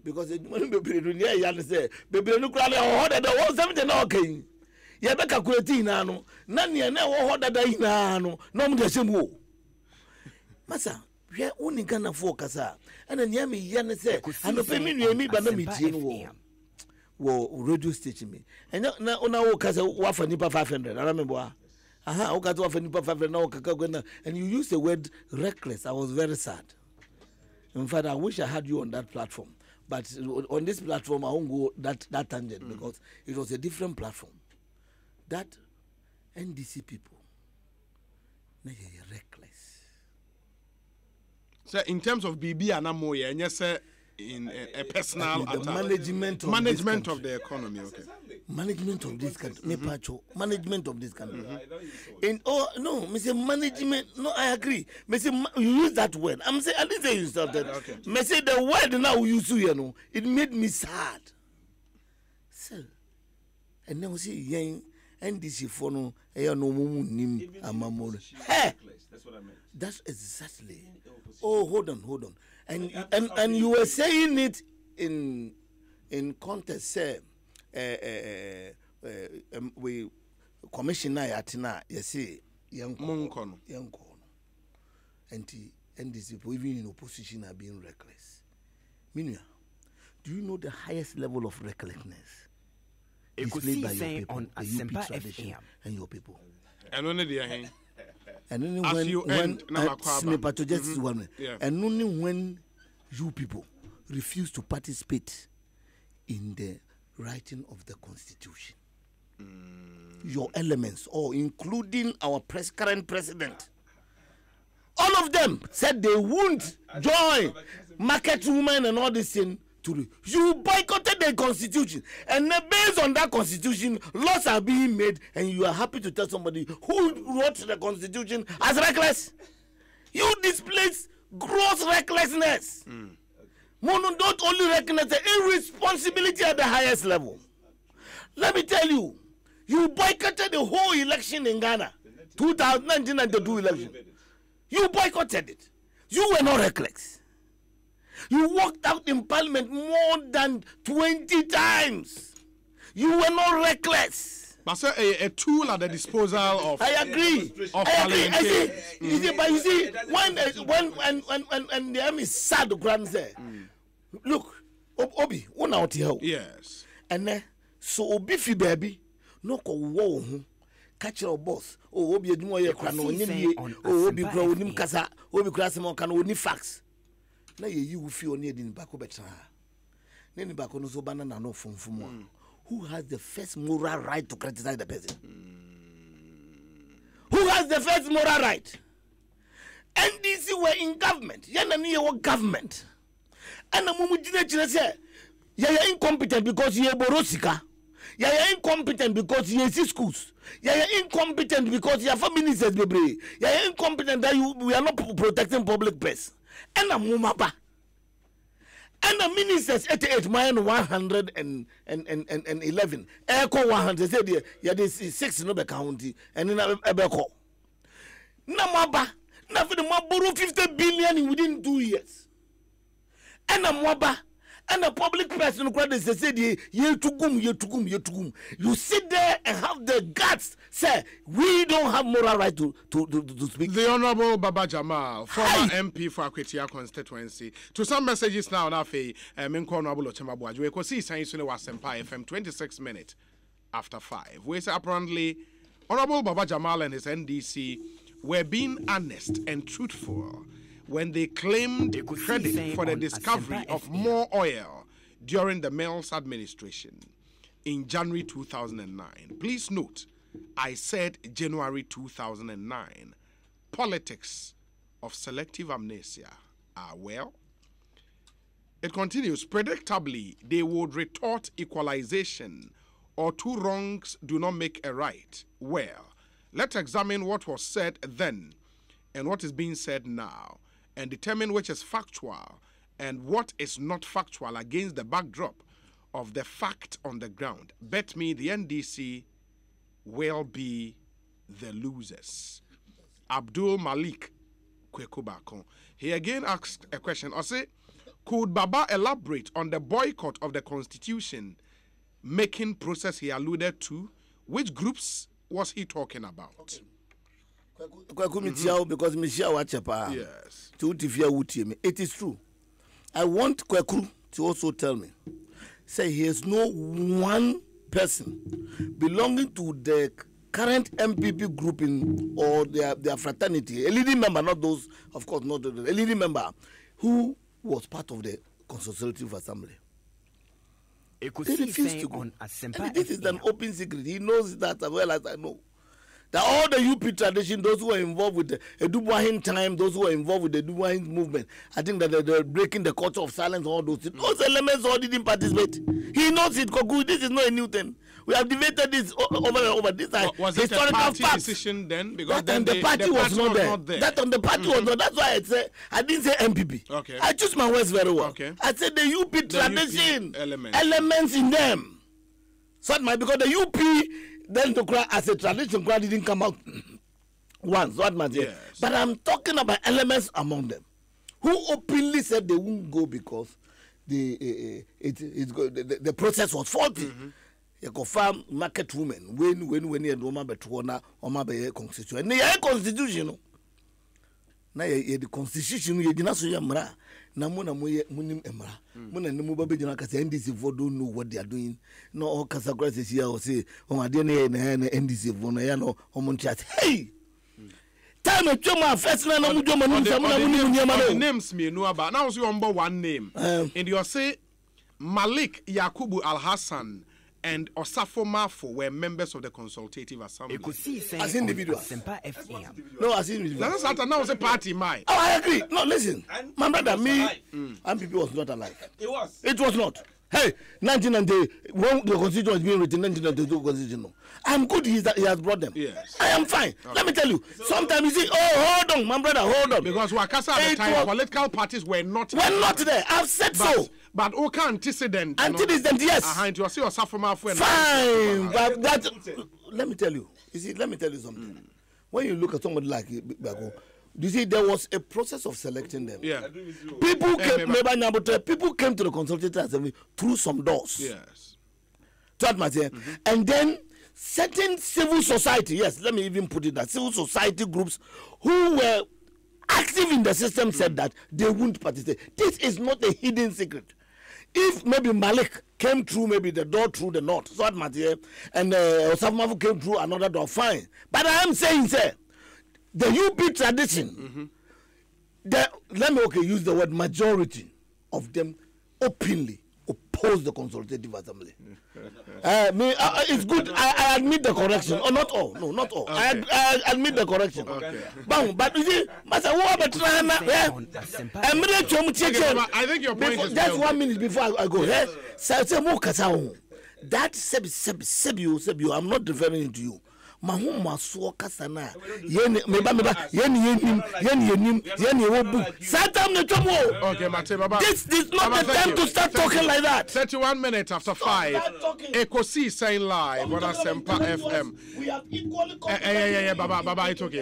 because the money be no near yan say be no kra le ho de 170 na okay ye be calculate na no na ne na wo ho dada ina no na mo de asemu masa hwe woni Ghana fo kasa ana ne me ye ne se anope me nua mi ba na me tie no wo radio station me enya na una wo kasa wa fa nipa 500 ana me boa wo kasa wa fa nipa 500 na wo kaka go na and you use the word reckless. I was very sad. In fact, I wish I had you on that platform, but on this platform I won't go that tangent because it was a different platform. That NDC people, they are reckless. So in terms of BB and Amoye, and yes, in a personal the management of the economy, okay. Management of this country, management of this country. In no, me say management. No, I agree. Me say you use that word. I'm saying I didn't say you started. Okay. Me say the word now we use you know. It made me sad. So, and then we see young NDC for no, no nim amamore. Hey, that's what I meant. That's exactly. Oh, hold on. And you were saying it in context. Say, we commissioner atina yesi yanko and these people even in opposition are being reckless. Minya, do you know the highest level of recklessness displayed by your people, on the UP tradition and your people? And only the and only when and only when you people refuse to participate in the writing of the Constitution. Your elements, including our current president, all of them said they won't join market women and all this thing. You boycotted the Constitution, and based on that Constitution, laws are being made, and you are happy to tell somebody who wrote the Constitution as reckless. You displace gross recklessness. Mono don't only recognize the irresponsibility at the highest level. Let me tell you, you boycotted the whole election in Ghana, 1992 election. You boycotted it. You were not reckless. You walked out in parliament more than 20 times. You were not reckless. But sir, a tool at the disposal of. I agree. I see. You see, but you see, when the army is sad, the grand say, look, Obi, one out here. Yes. And then, so Obi fi baby, no ko wo ho, catch your boss. Oh, Obi edimo ye kwa no nyim ye. Oh, Obi kra onim kasa, Obi kra se mo kan oni fax. Na ye yi wo fi oni edin bako betra. Na ni bako no so banana no fomfom. Who has the first moral right to criticize the person? Who has the first moral right? NDC were in government. Yana ni ye government. And mumu jine say, you are incompetent because you are borosika. You are incompetent because you are schools. You are incompetent because you are for ministers. You are incompetent that we are not protecting public purse. And a mumaba. And the ministers 88 minus 111. Echo 100 said yeah, this is 6 no be county and in a beko. Namaba. Now for the borrow 50 billion within 2 years. And a mwaba. And the public person credit said ye to gum. You sit there and have the guts say we don't have moral right to speak. The Honorable Baba Jamal, former MP for Akwetia constituency. To some messages now fe Menko Honorable Ochemabuaju. EKOSIISEN SONA2019 FM 26 minutes after 5. We say apparently Honorable Baba Jamal and his NDC were being honest and truthful when they claimed credit for the discovery of more oil during the Mills administration in January 2009. Please note, I said January 2009. Politics of selective amnesia are well. It continues, predictably, they would retort equalization or two wrongs do not make a right. Well, let's examine what was said then and what is being said now, and determine which is factual and what is not factual against the backdrop of the fact on the ground. Bet me the NDC will be the losers. Abdul Malik Kwekubako. He again asked a question. I say, could Baba elaborate on the boycott of the Constitution making process he alluded to Which groups was he talking about? Because Michelle Wachepa. Yes. It is true. I want Kweku to also tell me. Say he has no one person belonging to the current MPP group or their fraternity, a leading member, not those, of course, not a leading member, who was part of the Consultative Assembly. They refused to go. And this is an open secret. He knows that as well as I know. That all the UP tradition, those who are involved with the Edubuahin time, those who are involved with the Edubuahin movement, I think that they're breaking the culture of silence, all those things. Those elements all didn't participate. He knows it, Kogu. This is not a new thing. We have debated this over and over. This was it a party decision then? Because that then the party was not there. That on the party was not. That's why I didn't say MPP. Okay. I choose my words very well. Okay. I said the UP tradition UP elements in them. So because the UP then the crowd as a tradition crowd didn't come out once. What matters? Yes. But I'm talking about elements among them who openly said they won't go because the process was faulty. You confirm market women when you do my betrona or my constitution. The constitution. Now the constitution you did not say Yamra. Namuna munim emra. Muna nemu babe jina kasi NDC vote don't know what they are doing. No all Kasakura says here or say on a DNA and NDC vote na no on chat. Hey. Time a joma first na namu joma the names me know about. Now you number one name. And you say Malik Yakubu Al Hassan and Osafo Mafo were members of the Consultative Assembly. As individuals. No, as individuals. That's now a party, my. Oh, I agree. No, listen. My brother, me, MPP was not alive. It was not. Hey, 1990, when the Constitution was being written, 1992 Constitution. I'm good he has brought them. Yes. I am fine. Okay. Let me tell you. Sometimes you see, hold on, my brother, hold on. Because Wakasa at the time, political parties were not there. I've said so. But okay, antecedent. Antecedent, yes. Fine, but that. Let me tell you. You see, let me tell you something. When you look at somebody like Bago, you see, there was a process of selecting them. Yeah. People came to the Consultative Assembly through some doors. Yes. And then certain civil society, yes, let me even put it that civil society groups who were active in the system said that they wouldn't participate. This is not a hidden secret. If maybe Malik came through maybe the door through the north, and Osamafu came through another door, fine. But I am saying, sir, the UP tradition, let me use the word majority of them openly oppose the Consultative Assembly. It's good. I admit the correction. Or not all. No, not all. Okay. I admit the correction. Okay. But you see, I think your point is just 1 minute before I go. That Sebiu, I'm not referring to you. Mahuma suoka sana yeni wobu satam ne chomo. Okay, Mate Baba. This is not the time to start talking like that. 31 minutes after 5. EKOSIISEN live on Asempa FM. We have equally yeah, Baba, it's okay.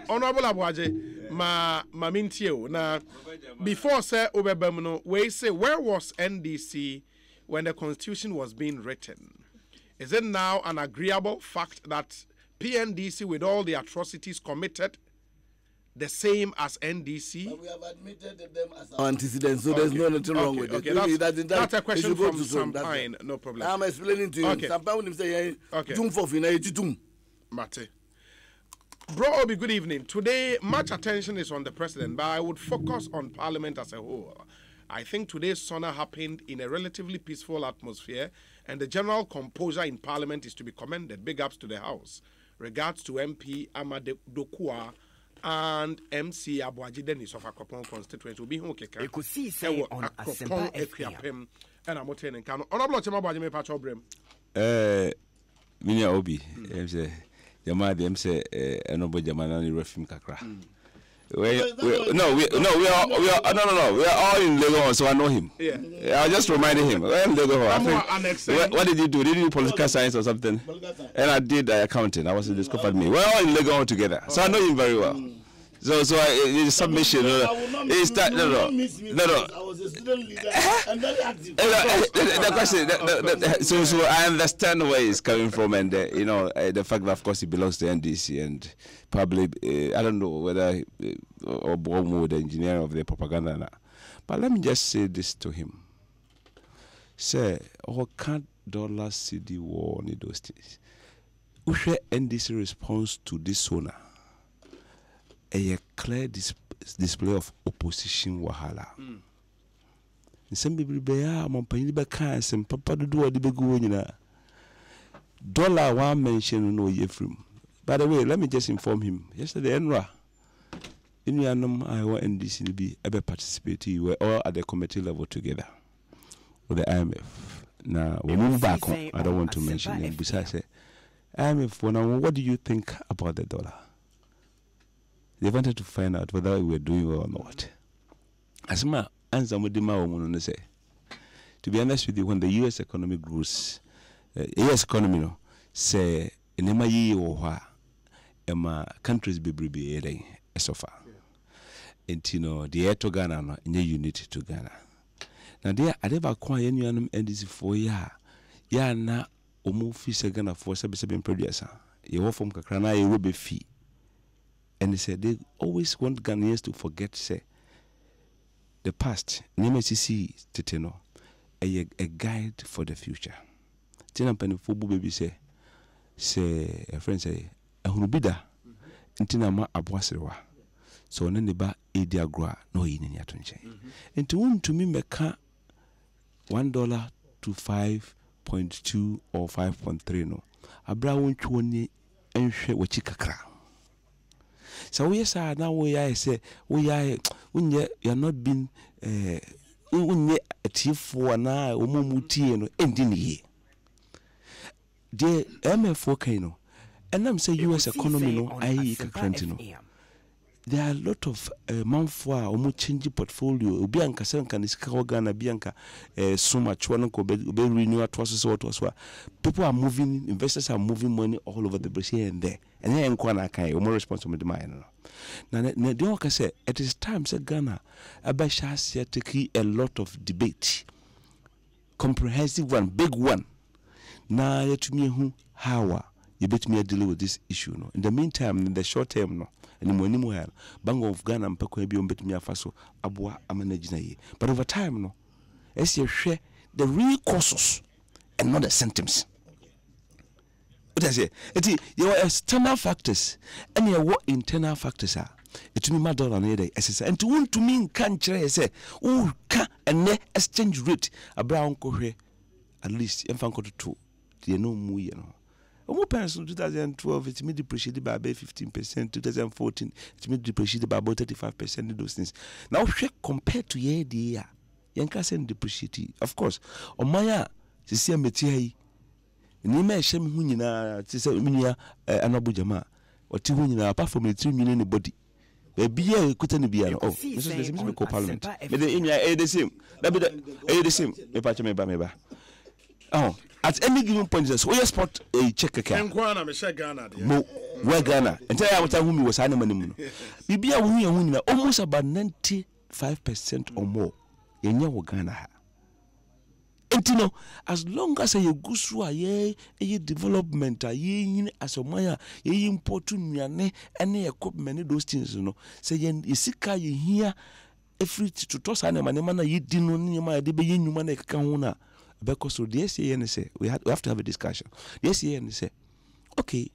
Honorable Abuaje, Mamintio. Now, before Sir Obebemno, we say where was NDC when the Constitution was being written? Is it now an agreeable fact that PNDC, with all the atrocities committed, the same as NDC? But we have admitted them as our antecedents, so there's nothing wrong with it. That's a question from Sampine, no problem. I'm explaining to you. Sampine will say, Mate. Bro Obi, good evening. Today, much attention is on the president, but I would focus on Parliament as a whole. I think today's Sona happened in a relatively peaceful atmosphere, and the general composure in Parliament is to be commended. Big ups to the House. Regards to MP Amade Dokua and MC Abuaji Dennis of Akropong constituency. Will be home keka. EKOSIISEN on Asempa FM. And I'm telling you, Honorable Chema Abuaji me patch obrem. Minya Obi, MC Jama the MC Enobo Jamana ni refim kakra. We are all in Lagos, so I know him. Yeah. I was just reminding him. We're in Lagos. What did you do? Did you do political science or something? And I did accounting. I was in discovered me. We're all in Lagos together, so I know him very well. So the submission. Is that no. I was a student leader and very active. The question. So I understand where he's coming from, and the fact that of course he belongs to NDC, and probably I don't know whether or the engineer of the propaganda. But let me just say this to him. Say, can't dollar CD war on those things. We share NDC response to this SONA. A clear display of opposition wahala. Some people be monpani be kan some papa do what the big dollar one mention no ye from. By the way, let me just inform him. Yesterday, Enra in Yanum, I want NDC to be ever participating. We were all at the committee level together with the IMF. Now we move back on. I don't want to mention them. Besides, IMF, what do you think about the dollar? They wanted to find out whether we were doing well or not. As my answer would be say, to be honest with you, when the U.S. economy grows, U.S. economy no say in my year or my countries be so far. And the air to Ghana no in unit to Ghana. Now there I never acquire any NDC for ya na omu fi Ghana for 7 producer. You from Kakrana you will be fee. And they said they always want Ghanaians to forget, say, the past. NMCC, Titeno, a guide for the future. Tina Penifubu baby say, a friend say, a hunubida, Intina ma abwasirwa. So neba edia gra no in your tunche. And to me, meka $1 to 5.2 or 5.3 no. Abra won't you and share what chikakra. So we are now we are say we are when you are not being when a thief for na omumuti no ending ye. The MF4 kaino and I'm say US economy no I kakrantino. There are a lot of manfwa omu change portfolio obi anka se nka nisika Ghana bianka so much one ko be renew atwaso people are moving, investors are moving money all over the place here and there, and then enko na kan o more responsible the mine no na dey work say it is time say Ghana abasha say take a lot of debate, comprehensive one, big one, na yetumi hu how you bet me deal with this issue no. In the meantime, in the short term no and the Bank of Ghana and Pako be bet me faso abwa amanagina. But over time no, as you share the real causes and not the symptoms. What I say, there are external factors and there what internal factors are. It me my dollar na day and to want to mean can say oh can and ne exchange rate a brown cohe at least infant to the no mu you know. Omo parents in 2012 it made depreciated by about 15%, 2014 it made depreciated by about 35% in those things. Now compared to year yanka send depreciate. Of course, omaya sisi ameti ni me hye me hu nyina ti se minia anabu jama oti hu nyina apart from the 3 million body bia ekuta ne bia no this is the parliament me the same that be the same me pa me ba oh at any given point so we spot a check account enkwana me share Ghana there mo we Ghana enter ya wata hu mi was animal mu no bibia hu nyina almost about 95% or more yenye wo Ghana ha. And as long as you go through a development, as a maya, ye important yane, any equipment, those things, you know. Say, you see, you hear every to toss animal, mana ye dino near my debate, you man, a because so the SCN say, we have to have a discussion. The SCN say, okay,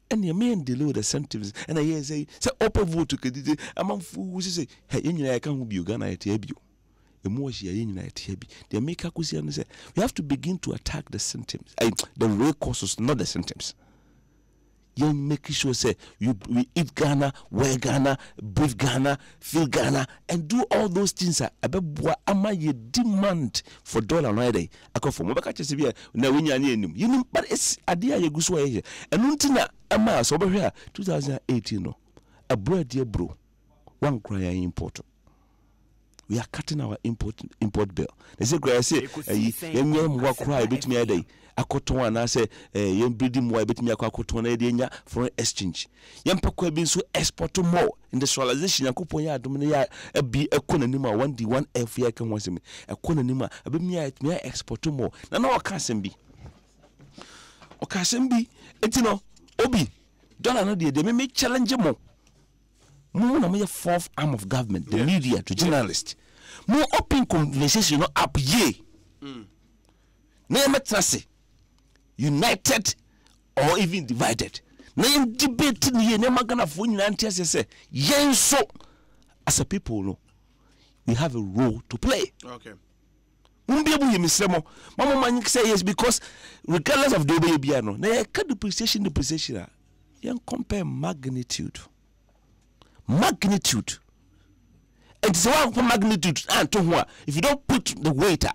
and you may deal with the sentence, and I say, open vote to get it among fools say, hey, I can't be Uganda at you. They make accusation say we have to begin to attack the symptoms, the real causes, not the symptoms. You make sure say we eat Ghana, wear Ghana, breathe Ghana, feel Ghana, and do all those things. Demand for dollar no day. I come from na but it's idea you go so and untina ama so be here 2018 no a bread dear bro one cry import. we are cutting our import bill. They say, bit me a day. I say, breeding more bit me a cotton foreign exchange. Young Pako have been so export more industrialization. And Kupoya Dominia be a conanima 1D 1F. I can want me a conanima a bit me export more. Now, I can't be. O can't be. It's no Obi. Don't know they may challenge more. More than a fourth arm of government, the media to journalists. More open conversation up ye. Name it united or even divided. Name debate ye never gonna win say yen so as a people no. We have a role to play. Okay. Won't be able to miss Mama man say yes because regardless of the way be no, na can depreciation. You compare magnitude. Magnitude. And so one for magnitude and to what if you don't put the weight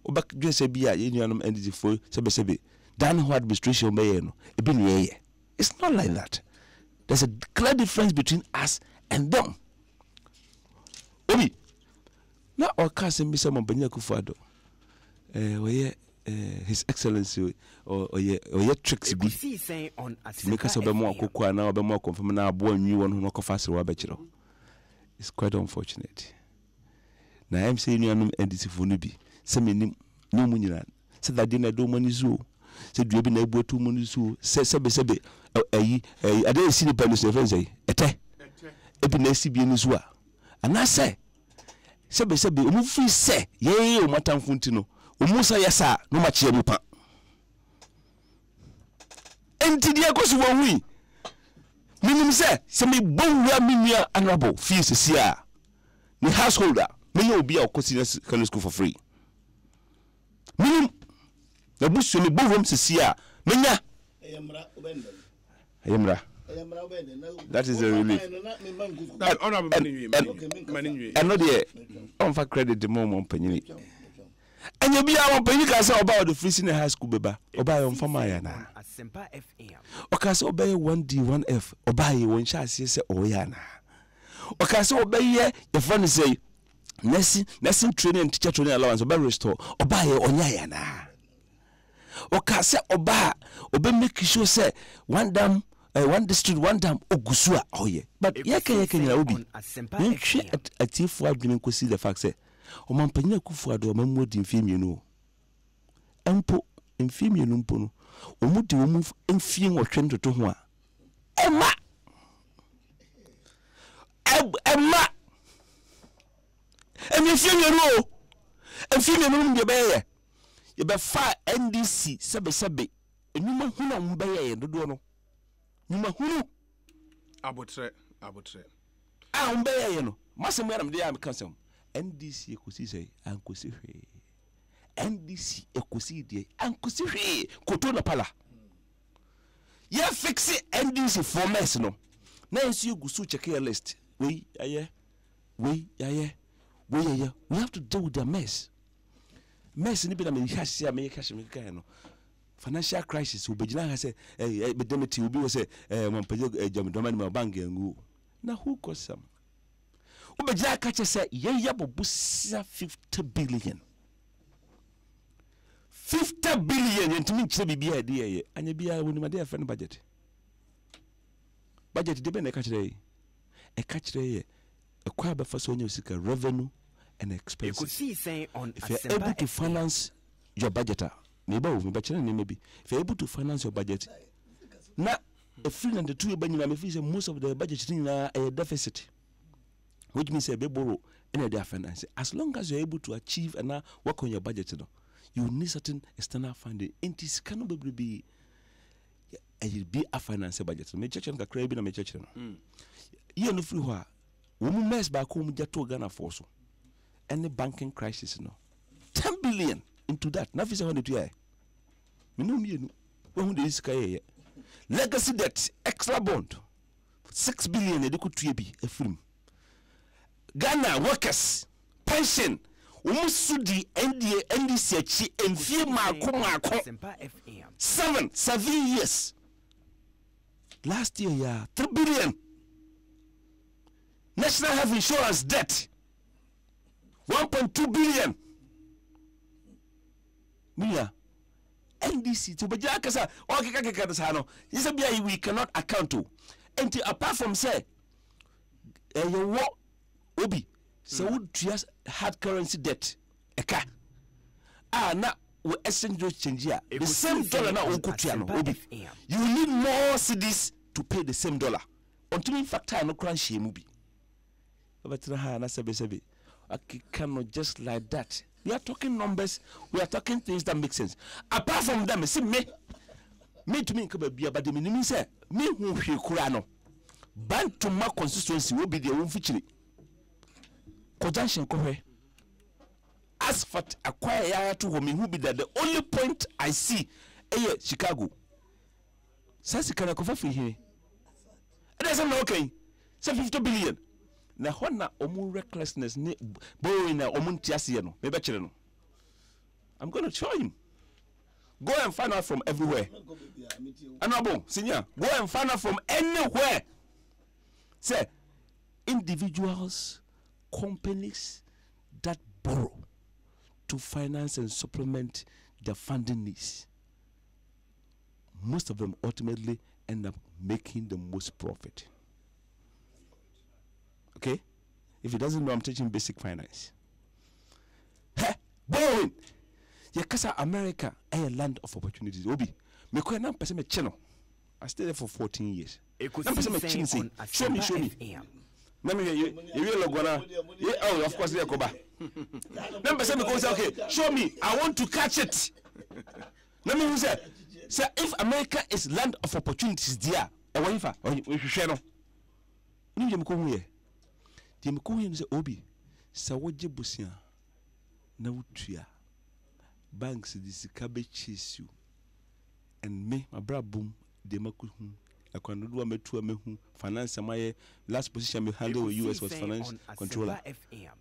back just say be and for sebe dan who administration may no e be no. It's not like that. There's a clear difference between us and them. Obi na o ka se mi some banya Kufuado His Excellency or tricks be make us be more cocoa now be more confirm na abo anwi won no kofa sere wa be kiro. It's quite unfortunate. Now I'm saying you and this phone be say me no munyina say that na do money zoo say do be na ebo to money zoo say sebe ayi I dey see the pen say friend say ete e be na si bi ni zoo ana say sebe omu free say ye o matamfo ntino omusa yesa no machi ebupa enti dia koso wo hui minim se me bonwa minua honorable fees sia ni householder me no obi a OKOSIISEN school for free minim na busu me bonwom sia menya ayemra that is a relief. That honorable and not there on for credit the moment penny. And you be our penny can say about the free senior high school beba or buy on for my na. Okay, so obey 1D 1F or buy one chance say oh yana. Okay, so obey the funny say nursing training and teacher training allowance or buy restore or buy on yana. Okay, say obey make sure say one dam. One district, one dam, Ogusua, oh yeah. But yaka obi. Nche atifu adwene kosi the fact say, o mampanya Kufuado o mamodi mfiem yenu. Empo mfiem yenu mpo no. O mudi o mu mfiem otwe ntoto ho a. Emma. Mfiem yenu o. Mfiem yenu mu de be ye. Ye be fa NDC sebe. Enuma hu na mu be ye dodo no. Numa hunu abotre umbe ye no masem ya na me am kansem NDC EKOSIISEN ankosi hwe NDC EKOSI die ankosi hwe koto na pala ye fix NDC formers no na ensu egusu check your list we we have to deal with the mess ni be na me hase me kashi me kan no financial crisis ubejina ha say epidemic will be say mampaje jamdomani ma bank ngu na who caused some ubejina ka say ye bobu 50 billion 50 billion ntimi nchire bibia ade ye anya bia woni made afa no budget de be na ka kire ye ekwa ba fa so nya sika revenue and expenses. If you're able to finance your budget maybe if you're able to finance your budget now a free and the two most of the budget in a deficit, which means a borrow in their finance. As long as you're able to achieve and work on your budget, you need certain external funding. It cannot be a financial budget. My church and crab in my church. You know, free where woman mess back home to Ghana for so any banking crisis, 10 billion. Into that, nothing is on the legacy debt, extra bond, 6 billion. They could be a film. Ghana workers, pension, Umusudi, NDC, and FIMA, 7 years. Last year, 3 billion. National health insurance debt. 1.2 billion. Mia NDC to Baja Kasa, or we cannot account to. And apart from say, you what Obi, so would just hard currency debt. Eka. Now we exchange rate change here. The same dollar now Obi. You need more cedis to pay the same dollar. Until in fact, I no crunch Mubi. But I cannot just like that. We are talking numbers. We are talking things that make sense. Apart from them, see me to me come be about the minimum say me who he kurano. Ban to my constituency will be the own feature. Conjunction kohe. As for acquire to whom who be that the only point I see Chicago. Sasi kana kofa free here. And that's not okay. Say 50 billion. Na hona omu recklessness ne borrowing na omu ntiase no. Maybe chire no. I'm going to show him. Go and find out from everywhere. Anabo, senior, go and find out from anywhere. Say, individuals, companies that borrow to finance and supplement their funding needs, most of them ultimately end up making the most profit. Okay? If he doesn't know, I'm teaching basic finance. Hey, borrowing. Yakasa America a land of opportunities. Obi, me ko na pese me cheno. I stayed there for 14 years. Na pese me chinsi. Show me. Na me you logona. Oh, of course they go back. Na pese me go say okay, show me. I want to catch it. Na me say if America is land of opportunities there, e wan fa, we hwehwe no. Ni je me ko hu ye. Di me ko hu say Obi, sa woje busia na wutua. Banks this cabbage chase you and me my bra boom de maku I can do a metu me finance my last position me handle with US was finance controller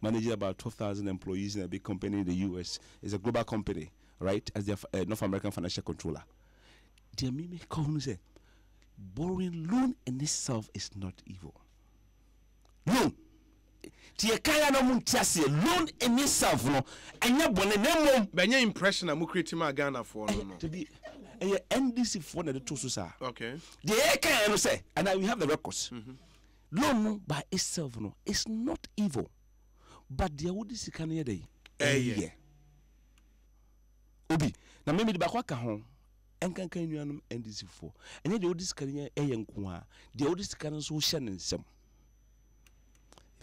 managing about 12,000 employees in a big company in the US. It's a global company, right? As the North American financial controller. Dear me call say borrowing loan in itself is not evil. Loan tie kaya na mu ntiase loan in itself no anya bone na mom benye impression na mu create ma Ghana for no to be NDC for na the to so sir. Okay, the kaya no say and we have the records. Loan by itself no is not evil, but there would this can ye dey yeah Obi na me ba kwa ka ho enkankan nuanum NDC for and the would this can ye nko a the would this can so hye ne nsem.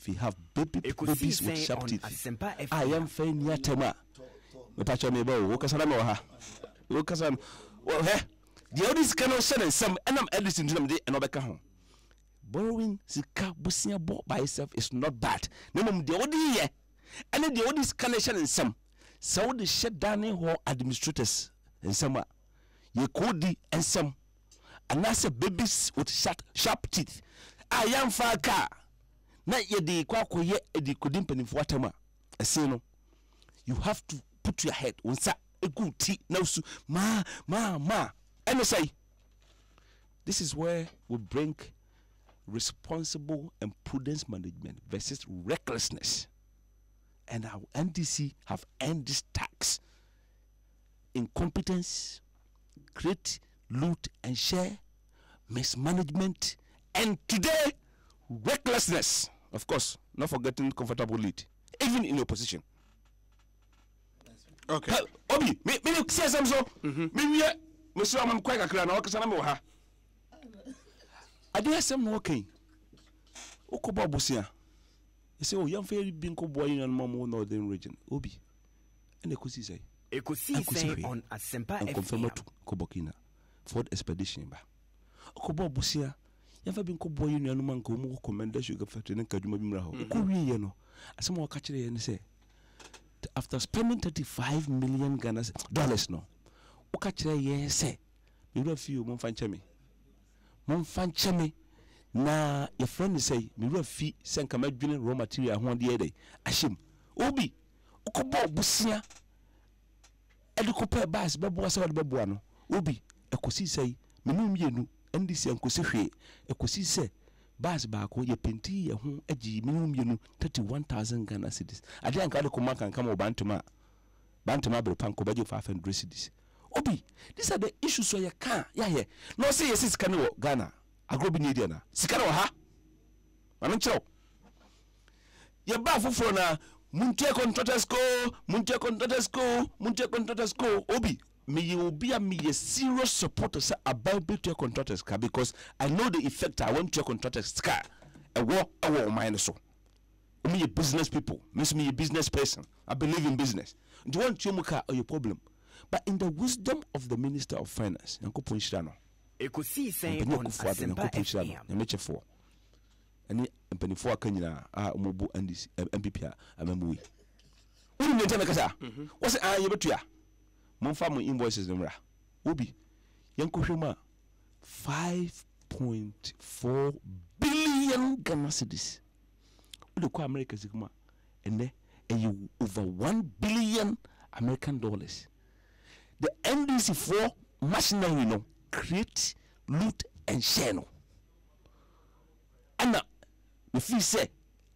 If you have babies with sharp teeth, I am fine yatema. Me pacho me ba wo kasana me wa ha. Wo kasana. Well, he the oldest cannot send and some and I'm editing to them and obeka ho. Borrowing sika busia bo by itself is not bad. No the old year. And the oldest connection and some. So the shut down in administrators and some ye kodi and some. And that's a babies with sharp teeth. I am for a car. Na ye de kwako ye de kodim panimfo atama ase no you have to put your head onsa eguti na usu ma and say this is where we bring responsible and prudence management versus recklessness, and our NDC have earned this tax. Incompetence, create, loot and share, mismanagement, and today recklessness. Of course, not forgetting comfortable lead, even in opposition. Okay. Obi, me say some so. Me so am quite a clan. Okay, sana me ha. Ade asem no okay. Okoba busia. You say, oh, young fairy bin ko boy in Momo Northern region. Obi. And EKOSIISEN on Asempa FM. Confirm to Kobokina. Ford expedition ba. Okoba busia. Yafa bin ko boy in man ko mu commander sugar factory na kaduma bimra ho. Ko wiye no. Asem o ka kire ye ne say. After spending $35 million dollars no. O ka kire ye say. Me ro fi o mo fan cheme. Na your friend say me ro fi senka madwene raw material ho de dey ahyem Obi okobo busia edikopa bas bebo asa wode bebo no Obi EKOSIISEN me num yenu NDC enkosi hwe EKOSIISEN bus back ye penti ye ho agi minimum 31,000 Ghana cedis. Ade anka de koma kan kama bantuma bre panko baje 500 cedis. Obi, these are the issues where you can yeah. No say yes sika no Ghana. Agrobi ni dia na. Sika no ha. Mano chiro. Ye ba foforo na muntie contractors go. Obi, me will be a serious supporter say about to contractors car because I know the effect I want to contractors car. A war minus so. Me a business people, miss me a business person. I believe in business. Do you want your car or your problem? But in the wisdom of the Minister of Finance, Yanko Punchano, EKOSIISEN on Asempa FM. Any penny for Kenya, Mobu and this MPP, Amamui. What's it? I able to Monfamu invoices number. Ubi Yanko Shuma 5.4 billion Ghana cedis. Look, America Sigma, and then over 1 billion American dollars. The NDC for machinery no create, loot, and share no. And now, if you say,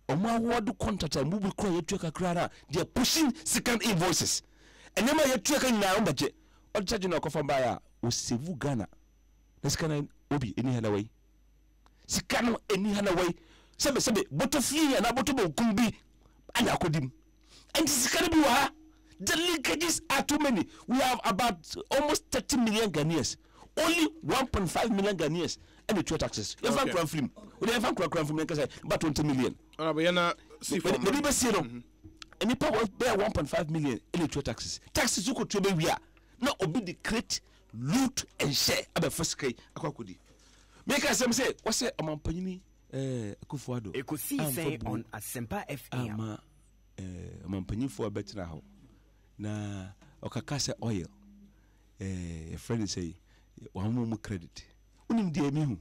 Oma wadu contract and move cry you krara, they are pushing second invoices. And then you check in now budget. Or charge no coffin buyer will save Ghana. This can obi any other way. Sikano any other way. Sabe, botofee and abotobo kumbi and akodim. And this can be wa. The linkages are too many. We have about almost 30 million Ghanaians. Only 1.5 million Ghanaians and the 2 taxes. You have a film. We have a crime film about 20 million. Maybe and the power bear 1.5 million in the 2 taxes. Taxes you could trade we are. Now obi the create, loot and share about first kay akwakudi. Make us say what's it among Panini Kufuado. EKOSIISEN on Asempa FM. Among Panini for a better now. Na okakase oil a friend say one more credit unim de emi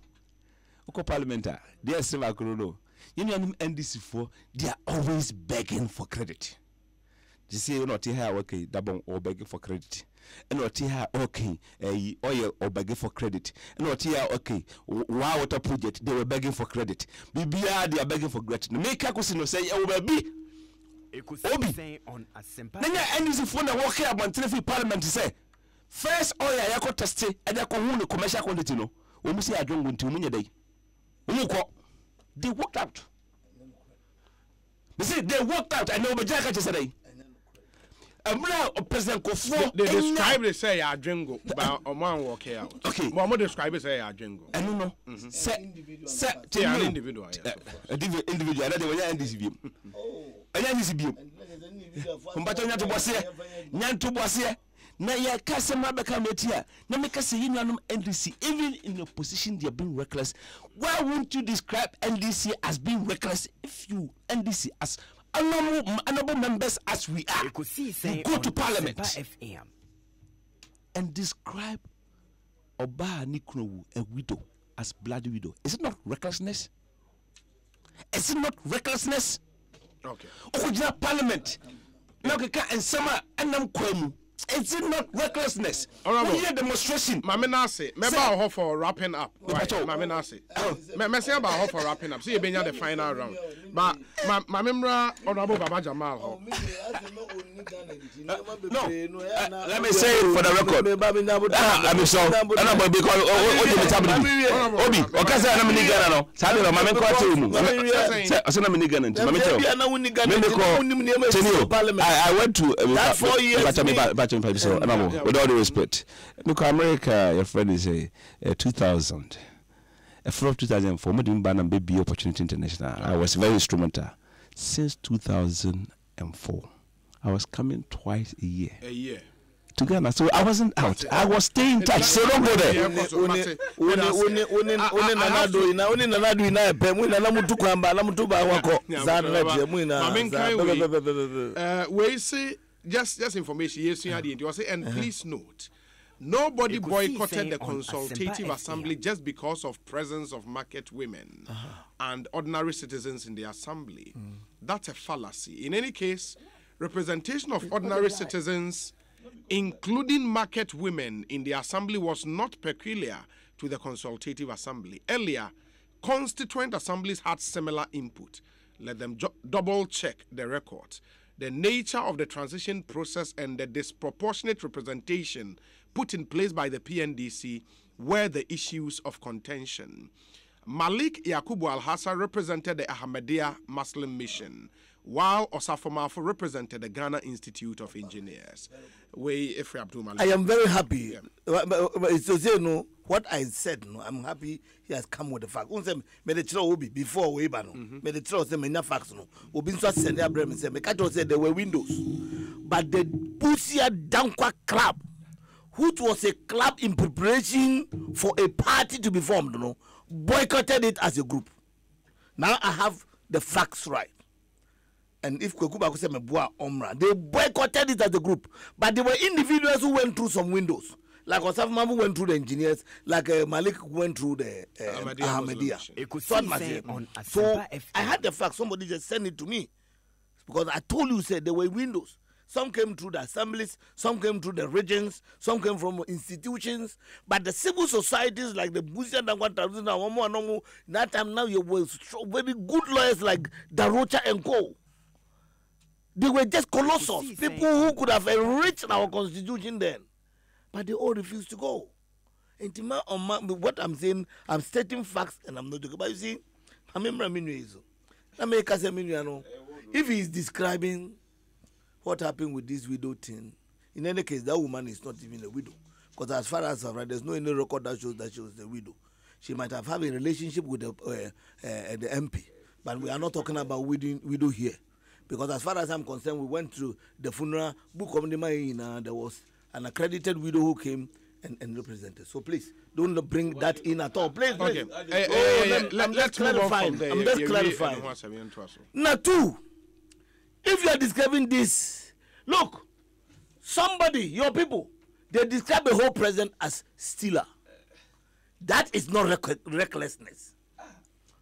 hu parliamentar they say makrono you know NDC for they are always begging for credit. You say you not here okay dabon or begging for credit and not here okay oil or begging for credit and not here okay water project they were begging for credit bibia they are begging for credit make akusino say e will be EKOSIISEN on Asempa. Nanya NDC for the work here about parliament say first oil yako test and yako hu commercial quantity no. Omu say adwon nti omu nyedai. Omu ko they worked out. They say they worked out and omu jaka che say. President Kofo they describe it say adwengo but omu work here out. Okay. But omu describe it say adwengo. I don't know. Say an individual. Individual that they were NDC bi. Anya NDC bi. Kumbato nyanto boase na ya kasema beka metia na meka say yinanum NDC even in the position they are being reckless. Why won't you describe NDC as being reckless if you NDC as honorable members as we are you go to parliament FM and describe Oba Nikrowu a widow as bloody widow? Is it not recklessness? Is it not recklessness? Okay. Okujina parliament. Now and summer and I'm kwemu. Is it not recklessness? When you hear demonstration, Mamenase, maybe for wrapping up. Mamenase, me say about for wrapping up. See, you been the final round. But my member Honorable Baba Jamal. No, let me say it for the record. I'm sorry. I know because Obi, Okasa na mini Ghana no. Sabi no mame ko atu mu. Say asana mini Ghana nti mame tell. I went to that 4 years. With all the respect, look, America, your friend is a 2000. From 2004, I didn't ban and baby opportunity international. I was very instrumental since 2004. I was coming twice a year. To Ghana, so I wasn't out. I was staying in touch. So don't go there. We say. Just information. Yes, you had it. Was and please note, nobody boycotted the consultative assembly just because of presence of market women and ordinary citizens in the assembly. That's a fallacy. In any case, representation of ordinary citizens, including market women in the assembly, was not peculiar to the consultative assembly. Earlier, constituent assemblies had similar input. Let them double check the records, the nature of the transition process, and the disproportionate representation put in place by the PNDC were the issues of contention. Malik Yakubu Al-Hassan represented the Ahmadiyya Muslim Mission, while Osafo Mafo represented the Ghana Institute of Engineers. I am very happy. So say no, what I said, no, I'm happy he has come with the fact. Before we ban, the trial say many facts no. Obinso send their brem say Mekato said there were windows, but the Busia Dankwa Club, which was a club in preparation for a party to be formed, no, boycotted it as a group. Now I have the facts right. And if Kwekuba say Mebua Omra, they boycotted it as a group. But there were individuals who went through some windows. Like Osaf Mamu went through the engineers, like Malik went through the Ahmadiyya. So I had the fact, somebody just sent it to me. Because I told you, said there were windows. Some came through the assemblies, some came through the regions, some came from institutions. But the civil societies like the Busia Dangwa, that time now you were very good lawyers like Darocha and Co. They were just colossal people who could have enriched our constitution then. But they all refused to go. And what I'm saying, I'm stating facts and I'm not joking. But you see, if he's describing what happened with this widow thing, in any case, that woman is not even a widow. Because as far as I've read, there's no any record that shows that she was the widow. She might have had a relationship with the MP. But we are not talking about widow here. Because as far as I'm concerned, we went through the funeral book of the Maina. There was an accredited widow who came and represented. So please, don't bring that in at all. Please, okay. Let's clarify. I'm just clarifying. Now, two, if you are describing this, look, somebody, your people, they describe the whole president as stealer. That is not recklessness.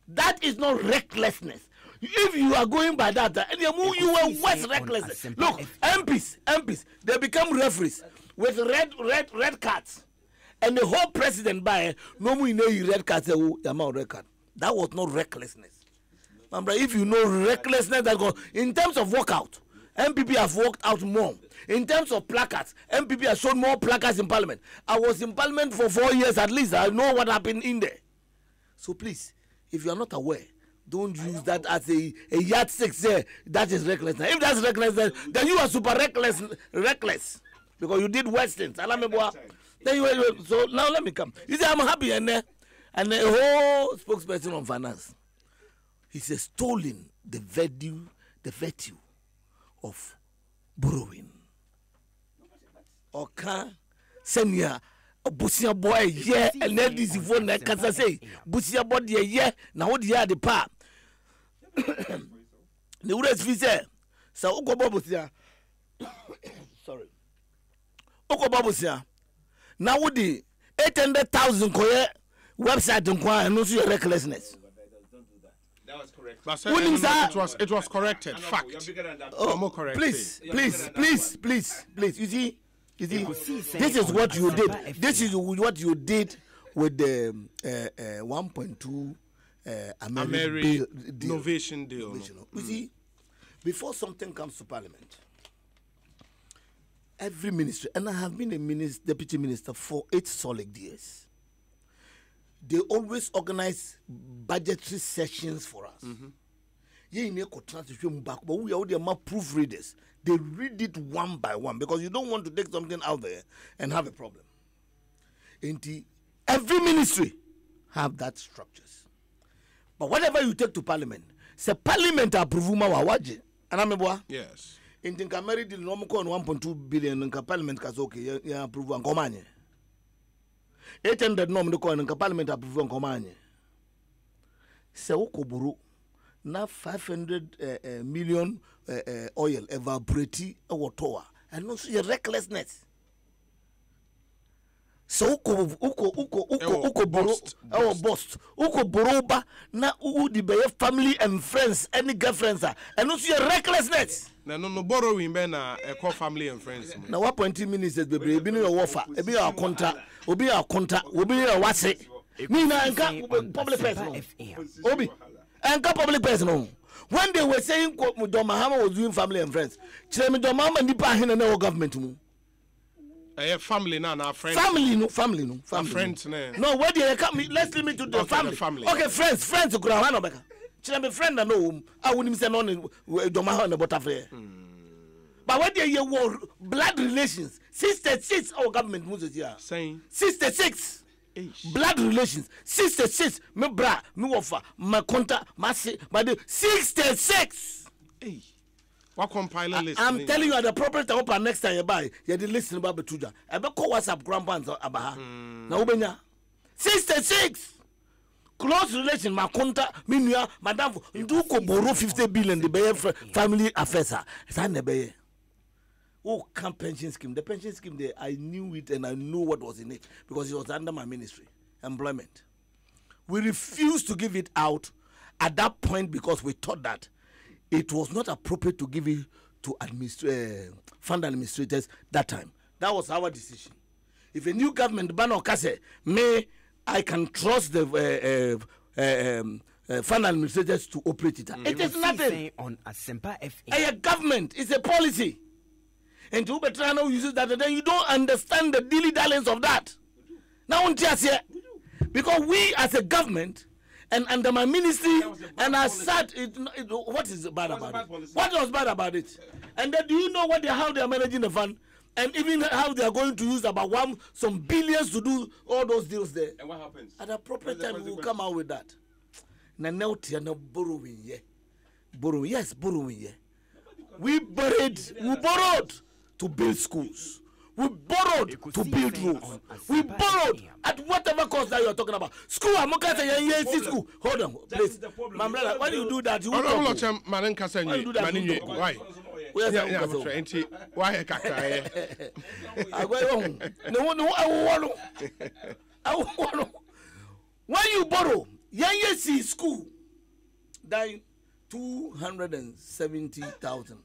That is not recklessness. If you are going by that, and you were worse reckless. Look, MPs, they become referees with red cards, and the whole president by no more red cards. Red card. That was not recklessness. Remember, if you know recklessness, that goes in terms of walkout. MPP have walked out more. In terms of placards, MPP has shown more placards in Parliament. I was in Parliament for 4 years at least. I know what happened in there. So please, if you are not aware, don't use that as a yardstick. Say that is recklessness. If that's recklessness, then you are super reckless because you did worse things. Then so now let me come. You say I'm happy and the whole spokesperson on finance, he says stolen the virtue of borrowing. Okay, senior. Busia boy, yeah, and then this is one that can say Busia boy, yeah, now what the pa. The words we say, so Okobabusia. Sorry, Okobabusia. Now what the 800,000 website and no see recklessness. That was correct. But it was corrected. Fact. Oh, please. You see, this is what you did. This is what you did with the 1.2 innovation deal. You see, before something comes to Parliament, every ministry, and I have been a deputy minister for 8 solid years, they always organize budgetary sessions for us. But we are the proofreaders. They read it one by one because you don't want to take something out there and have a problem. Every ministry have that structures. But whatever you take to Parliament, say Parliament approve ma wawaje. Anameboa? Yes. In Tinkameri the normal 1.2 billion in Parliament kas okay, ya approve an komanye. 800 normal coin in Parliament approve an komanye. Se okoburu na 500 million oil evaporate water and also your recklessness. So uko boroba na di be family and friends any girlfriends and also your recklessness. No borrowing be na family and friends. Na 1.2 minutes be no warfare, e be your contract, obi your contract, obi your wase. Nina and public person. Obi. And public person. When they were saying John Mahama was doing family and friends, John Mahama nipa hin na government mu. Family na friends. Family no. Friends na. No, where they come let's limit to the family. Okay, friends go na no beka. Chile me friend na no. I wouldn't say no John Mahama na butterfly. But when they war blood relations, 66 our government moves here. Saying 66. Blood relations 66 me bra me wofa my contact my 66 what compiler list I'm telling you at the proper time up next time you buy you dey listen about betuja I be call WhatsApp grandpa abaha na ubenya 66 close relation my contact me nua madam do ko borrow 50 billion the be family affairs that na be pension scheme. The pension scheme there, I knew it and I knew what was in it because it was under my ministry, employment. We refused to give it out at that point because we thought that it was not appropriate to give it to fund administrators that time. That was our decision. If a new government ban or kase, I can trust the fund administrators to operate it. It is nothing. On a government, it's a policy. And to Betrano uses that, then you don't understand the dilly-dalliance of that. Now, because we as a government and under my ministry, and I said, what is bad about it? What was bad about it? And then do you know how they are managing the fund? And even how they are going to use about some billions to do all those deals there. And what happens? At the proper time, we will come out with that. Now, borrowing, yeah. Borrowing, yeah. We borrowed to build schools. We borrowed to build roads. We borrowed at whatever cost that you are talking about. School, I'm not saying school. Hold on, please. My brother, why do you do that? Why do you do that? Why? Why? When you borrow, see school, dying 270,000.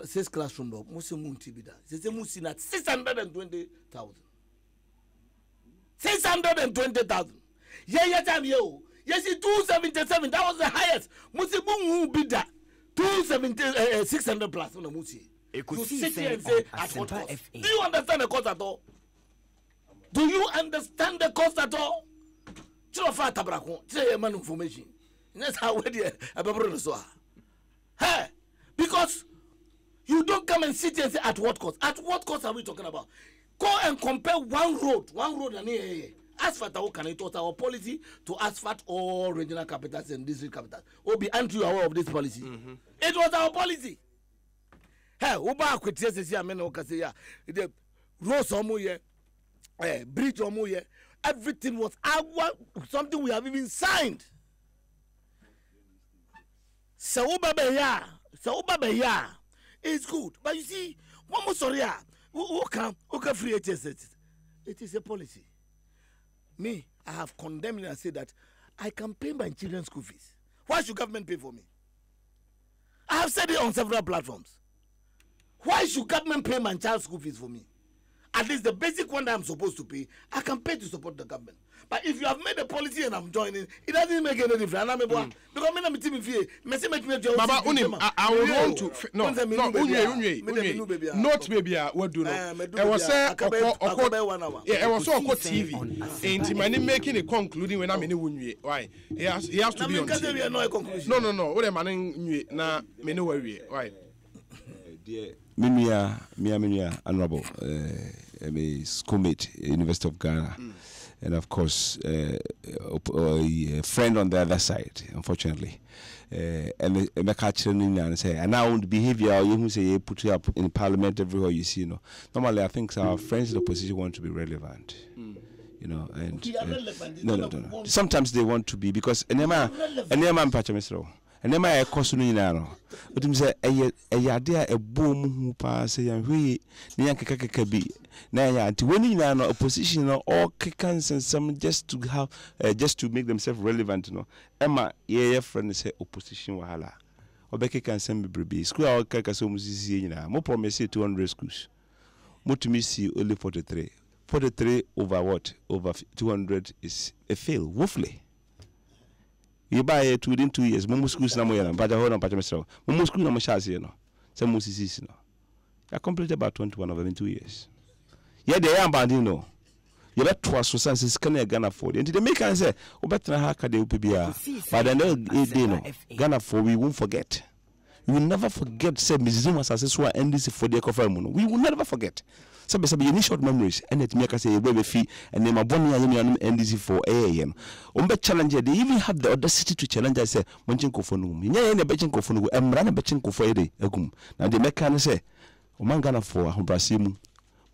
6 classroom door. Musi munti bida. Sese musi na 620,000. 620,000. Yeah, time yo. Yes, 277. That was the highest. Musi mungu bida. 600 plus on the musi. You sit here and say at what cost? Do you understand the cost at all? Do you understand the cost at all? Chilo fa tabrako. Chile man information. That's how we dey ababro so. Hey, because you don't come and sit here and say at what cost? At what cost are we talking about? Go and compare one road and asphalt. How can it was our policy to asphalt all regional capitals and district capitals? Obi, aren't you aware of this policy? It was our policy. Hey, Uba says here, men say the roads bridge everything was something we have even signed. So Uba it's good, but you see, one more sorry, who can free it? It is a policy. Me, I have condemned and said that I can pay my children's school fees. Why should government pay for me? I have said it on several platforms. Why should government pay my child's school fees for me? At least the basic one that I'm supposed to pay, I can pay to support the government. But if you have made a policy and I'm joining, it doesn't make any difference. Because I'm a team here. Baba, I would want to not maybe what do I was saying I was so TV. Ain't money making a concluding when I'm in the why? He has to be on. No. What am I na me know why? Dear Minia, honorable, I'm a schoolmate, University of Ghana. And of course, a friend on the other side, unfortunately. And I catch and say, and now the behavior you say you put you up in parliament everywhere you see, Normally, I think our friends in the opposition want to be relevant. And no. Sometimes they want to be because and then my cousin in Nano. But him say, a dear a boom who pass a young way, Nyanka Naya, to when in an opposition or kickans and some just to have, just to make themselves relevant, Emma, friend say opposition wahala. Or Becky can send me baby. School our Kakasum, more promise 200 schools. More to me see only 43. 43 over what? Over 200 is a fail, woefully. You buy it within 2 years. Momo schools na moya na mpacha ho na mpacha mesra. Momo school na mo shase no. Say mo sisi no. I completed about 21 of them in 2 years. Yeah, they are banding no. You bet twice so since Ghana Ghana for. And they make say, "Obetra ha ka de upibia." But then they no. Ghana for we won't forget. We will never forget say Mrs. Zuma successful NDC for the cover no. We will never forget. So you need short memories and it make us say baby fee and then my bonny NDC for AM. Challenge they even have the audacity to challenge us say Monchenko for no. Nya na bechenko for no. Emrana bechenko for ede egum. Now they make can say Omangana for Brasimu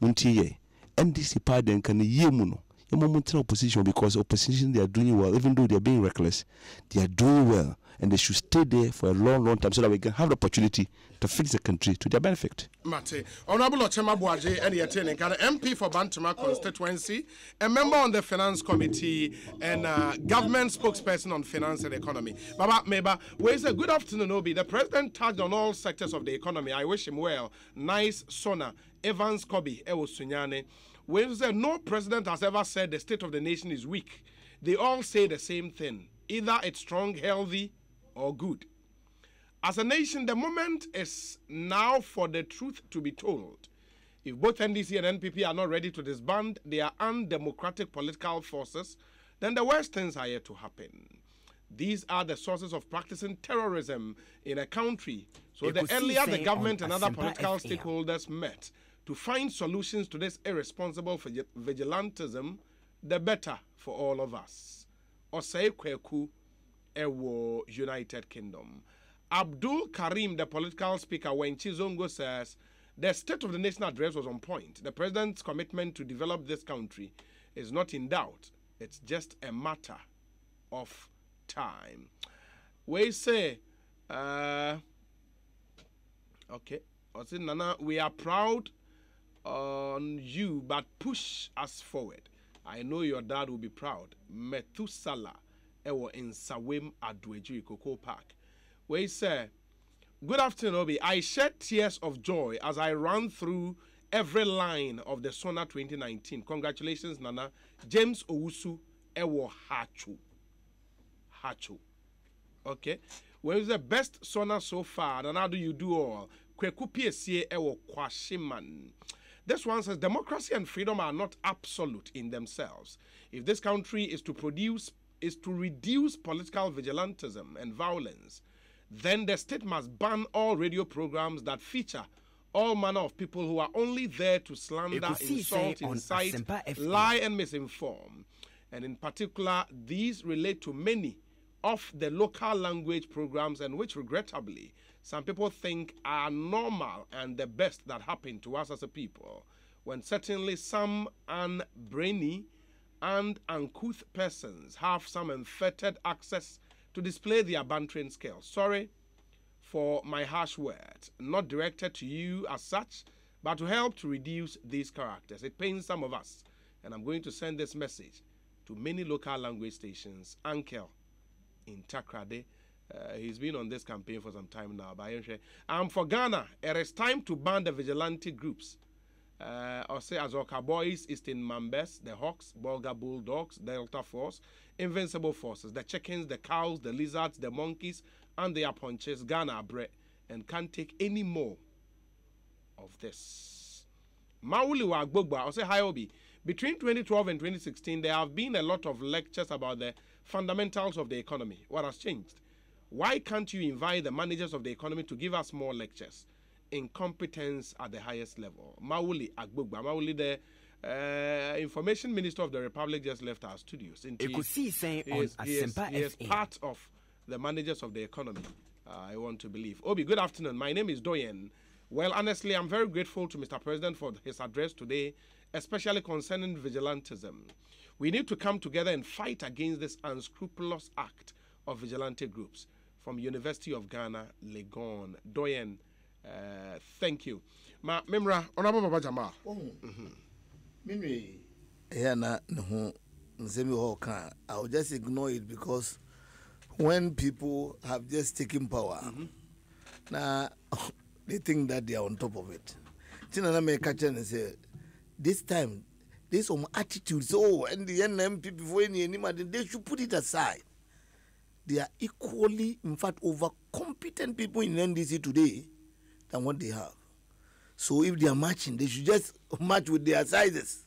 Muntiye NDC pardon can ye muno. You moment opposition because opposition they are doing well, even though they are being reckless, they are doing well. And they should stay there for a long, long time so that we can have the opportunity to fix the country to their benefit. Mate, Honorable Ochema Boaje, MP for Bantama constituency, a member on the Finance Committee, and government spokesperson on finance and economy. Baba Meba, where is a good afternoon, Obi? The president touched on all sectors of the economy. I wish him well. Nice Sona, Evans Kobi, Ewo Sunyane. Where is no president has ever said the state of the nation is weak. They all say the same thing. Either it's strong, healthy, or good. As a nation, the moment is now for the truth to be told. If both NDC and NPP are not ready to disband their undemocratic political forces, then the worst things are yet to happen. These are the sources of practicing terrorism in a country. So the earlier the government and other political stakeholders met to find solutions to this irresponsible vigilantism, the better for all of us. Osei Kweku, Ewo, United Kingdom. Abdul Karim, the political speaker, when Chizongo says the State of the Nation address was on point. The president's commitment to develop this country is not in doubt. It's just a matter of time. We say, okay, Nana, we are proud on you, but push us forward. I know your dad will be proud. Methuselah. Ewo in Sawim Adweju Cocoa Park. Where he said, good afternoon, Obi. I shed tears of joy as I ran through every line of the Sona 2019. Congratulations, Nana. James Owusu Ewo Hachu. Hachu. Okay. Where is the best Sona so far? And how do you do all? Kweku PSA Ewo Kwashiman. This one says democracy and freedom are not absolute in themselves. If this country is to reduce political vigilantism and violence, then the state must ban all radio programs that feature all manner of people who are only there to slander, insult, incite, lie, and misinform. And in particular, these relate to many of the local language programs and which, regrettably, some people think are normal and the best that happened to us as a people, when certainly some unbrainy and uncouth persons have some unfettered access to display their bantering skills. Sorry for my harsh words, not directed to you as such, but to help to reduce these characters. It pains some of us, and I'm going to send this message to many local language stations. Ankel in Takrade, he's been on this campaign for some time now. For Ghana, it is time to ban the vigilante groups. Or say Azoka Boys, Eastern Mambes, the Hawks, Bolga Bulldogs, Delta Force, Invincible Forces, the chickens, the cows, the lizards, the monkeys, and their punches. Ghana bread and can't take any more of this. Mauli Wagbogba, or say Hiobi. Between 2012 and 2016, there have been a lot of lectures about the fundamentals of the economy. What has changed? Why can't you invite the managers of the economy to give us more lectures? Incompetence at the highest level. Mauli Agbogba. Mauli, the information minister of the Republic, just left our studios. EKOSIISEN He is part of the managers of the economy, I want to believe. Obi, good afternoon. My name is Doyen. Well, honestly, I'm very grateful to Mr. President for his address today, especially concerning vigilantism. We need to come together and fight against this unscrupulous act of vigilante groups. From University of Ghana, Legon. Doyen, thank you. Memra, Honorable Baba Jamal. I will just ignore it because when people have just taken power, now they think that they are on top of it. Chinana may catch and say, this time There's some attitudes. Oh, and the NMP before any they should put it aside. They are equally, in fact, over competent people in NDC today than what they have. So if they are matching, they should just match with their sizes.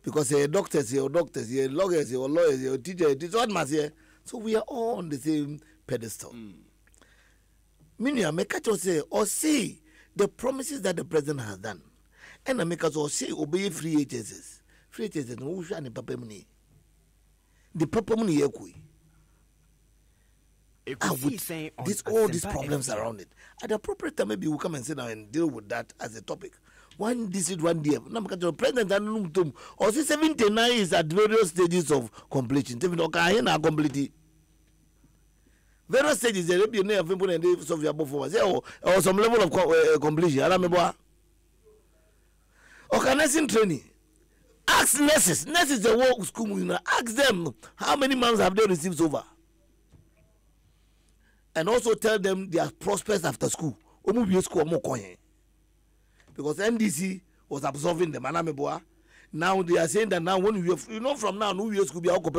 Because you're doctors, you're lawyers, you're lawyers, you're teachers, it's what matters here. So we are all on the same pedestal. Meaning, I make us say, or say the promises that the president has done. And I make us all say, obey free agencies. Free agencies, no, the papa money. The papa money, with all these problems around it. At the appropriate time, maybe we'll come and sit down and deal with that as a topic. One visit, one day. Now, because the president or 79 is at various stages of completion. Various stages, there will be a people and they solve your performance or some level of completion. Organizing training. Ask nurses. Nurses, the work school. Ask them how many months have they received so far. And also tell them their prospects after school. Because NDC was absorbing them. Now they are saying that now when from now, no years could be out of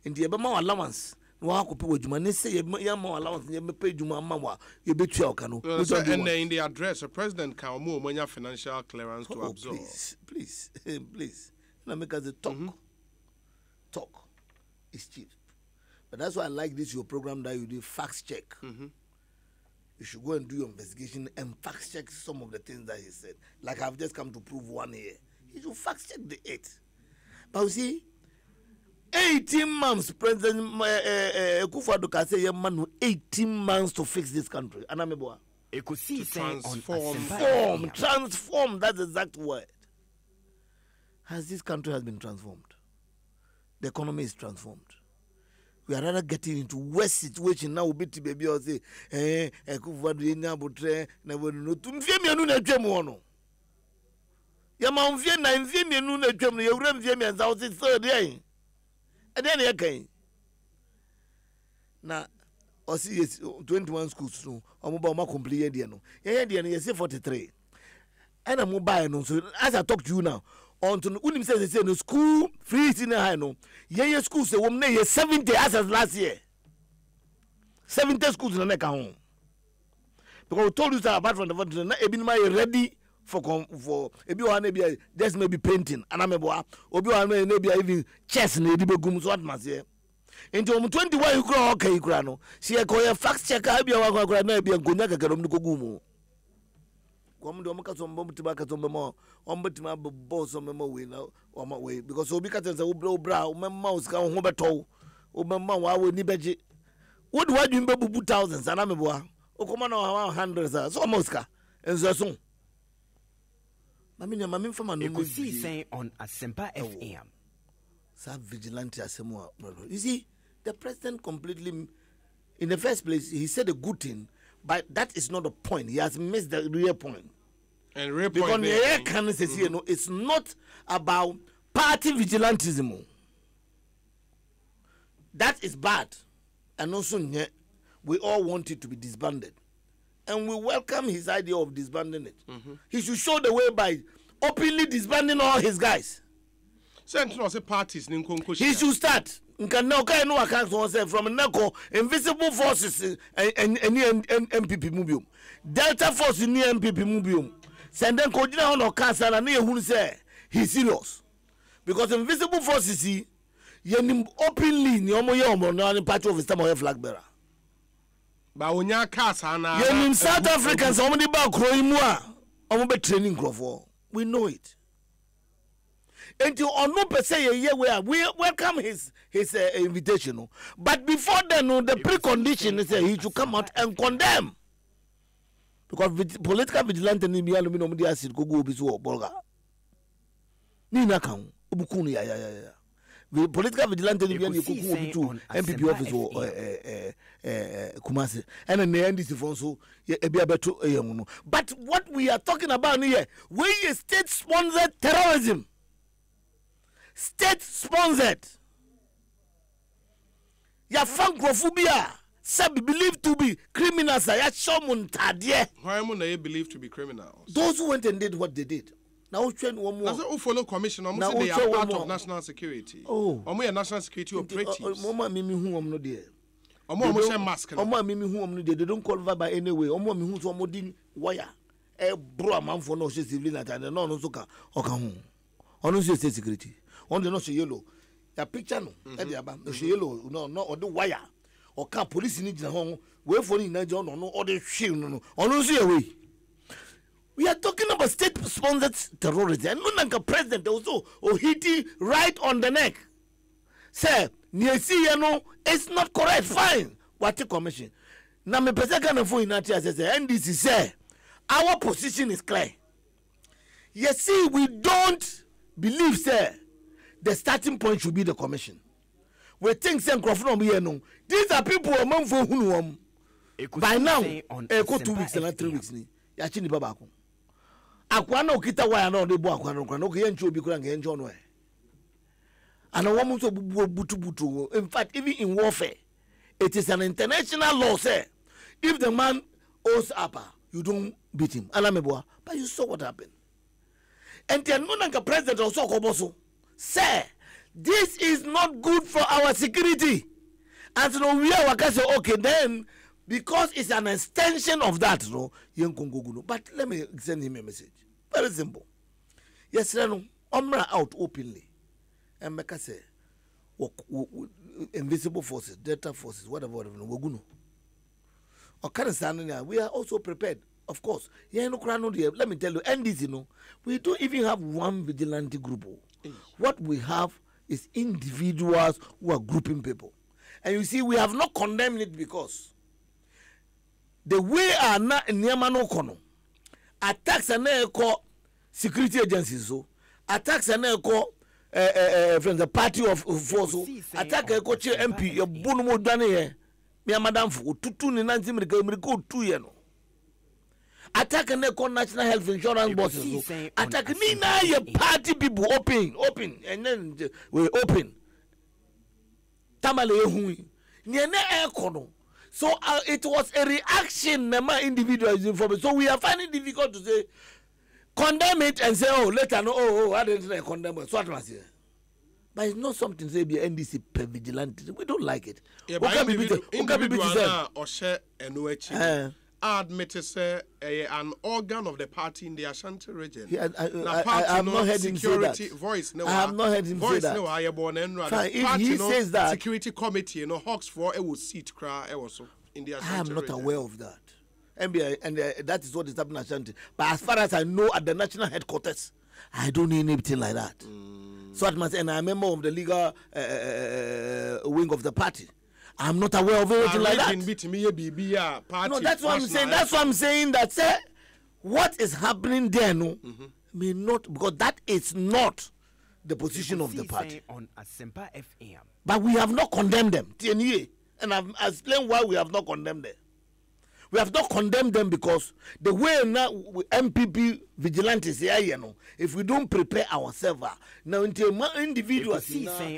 in the Ebama allowance. No, I could put you. Say Yama allowance, you may pay you, Mamma. You bet you canoe. And in the address, the president can move when you have financial clearance to absorb. Please. Now make us talk is cheap. But that's why I like this your program that you do fact check. You should go and do your investigation and fact check some of the things that he said. Like I've just come to prove one here. You should fact check the 8. But you see, 18 months, President Kufuor can say, man, 18 months to fix this country. Anameboa. Transform. That's the exact word. This country has been transformed. The economy is transformed. We are rather getting into worse situation now. We be baby or say, Kufuor do nya botre na we no tumfie mienu na twem no. Ya ma mfie na mfie mienu na twem no, ya wura mfie mienu za o se so dey. E dey na ye kan. Na o see 21 schools no, o mo ba o ma complete dey no. Ye dey no, ye say 43. And I'm mobile no, so as I talk to you now, on to unim say no school free in high no. Ye school say woman ye 70 as last year. 70 schools in the home. Because we told you that apart from the fact that Ebinma ready for ebi one maybe just maybe painting and ameboa obi one maybe even chess na edibe gum so what must here. Into 21 you grow okay you grow no. See e call fact checker abi wa grow na ebi nkonya kekere mu ko gum. Come do maka so mbomtima ka so mbemo ombetima boss so mbemo we na o ma we because obi ka tense obra o memma o ska ho beto o memma wa we ni beje wo do wadwin be bubu thousands ana meboa o koma na hundreds so moska enzo so mami fama no EKOSIISEN on Asempa FM. Sa vigilante asemo. You see, the president completely, in the first place, he said a good thing, but that is not the point. He has missed the real point. And real because point because it's not about party vigilantism. That is bad. And also, we all want it to be disbanded. And we welcome his idea of disbanding it. He should show the way by openly disbanding all his guys. Parties, he should start. From NECO, invisible forces and MPP Mubium. Delta Force in the MPP Mubium. Send them Kojina on or Cancer and who say he's serious. Because invisible forces, he openly, Yomo, party of his time flag bearer. But when you're Casana, in South Africans, somebody about Croimua, I'm training Crawford. We know it. And you on no per se a year where we welcome his invitation. But before then, the precondition is that he should come out and condemn. Because political vigilante ni mi aluminium dia sit go bisu bolga. Ni na kan obukunu ya. The political vigilante ni bi kuku obitu MPP office Kumasi and then the NDC for so ebiabeto but what we are talking about here, we is state sponsored terrorism. State sponsored. Ya francophobia sabi believed to be criminals. Ya shomun tadie. Why am I believed to be criminals? Those who went and did what they did. Now which one more? That's who follow commission. Almost they are part of national security. Oh, almost national security operatives. Mama mimi who am not there. Almost mask. Mama mimi who am not there. They don't qualify by any way. Mama mimi who so modin wire. Bro man for no civilian and no no soka okahu. Ono say security. On the no say yellow. Ya picture no. E dey aba. No say yellow. No or the wire. Or can police need na ho. We for in Nigeria no or the shield no. Ono say away. We are talking about state-sponsored terrorism. And not like a president also hit right on the neck. Sir, it's not correct. Fine. What the commission? Now, me pesa kana phone in Atia says, NDC say, our position is clear. You see, we don't believe, sir, the starting point should be the commission. We think, sir, these are people who are for whom by now, 2 weeks and 3 weeks. Yachini babako. Akwana ukita waya na odebo akwana nkwana okiyencho obi kura ngenjo no and a woman so butu. In fact, even in warfare, it is an international law, sir. If the man owes upper, you don't beat him. But you saw what happened. And the Nunanka president also koboso, sir, this is not good for our security. And so we are okay then. Because it's an extension of that, no. But let me send him a message. Very simple. Yesterday, Omra out openly, and make us say, invisible forces, Delta forces, whatever. We are also prepared, of course. Let me tell you, NDC, we don't even have one vigilante group. What we have is individuals who are grouping people, and you see, we have not condemned it because. The way are not in Yamano attacks and call security agencies, so attacks and call from the party of force, attack a coach MP, your Bono Dane, Mia Madame for 2 Nancy America 2 years. Attack and call national health insurance bosses, attack Nina, your party people open, and then we open. Tamale Hui, Niana Econo. So it was a reaction, my individuals information. So we are finding it difficult to say, condemn it and say, oh, later, no, I didn't condemn it. So but it's not something say be NDC vigilante. We don't like it. Yeah, but individual or share and admit say an organ of the party in the Ashanti region. Yeah, I have not heard him say that. Voice, no, I have not heard him say that. No, I born and if he says that, security committee, Hawks for a seat cry also in the Ashanti I am not region. aware of that. And that is what is happening in Ashanti. But as far as I know, at the national headquarters, I don't need anything like that. So I must, and I'm a member of the legal wing of the party. I'm not aware of anything like that. No, that's what I'm saying. That's what I'm saying. That say, what is happening there, may not, because that is not the position of the party. On Asempa FM. But we have not condemned them, and I've explained why we have not condemned them. We have not condemned them because the way now MPP vigilantes here, if we don't prepare ourselves, now until individuals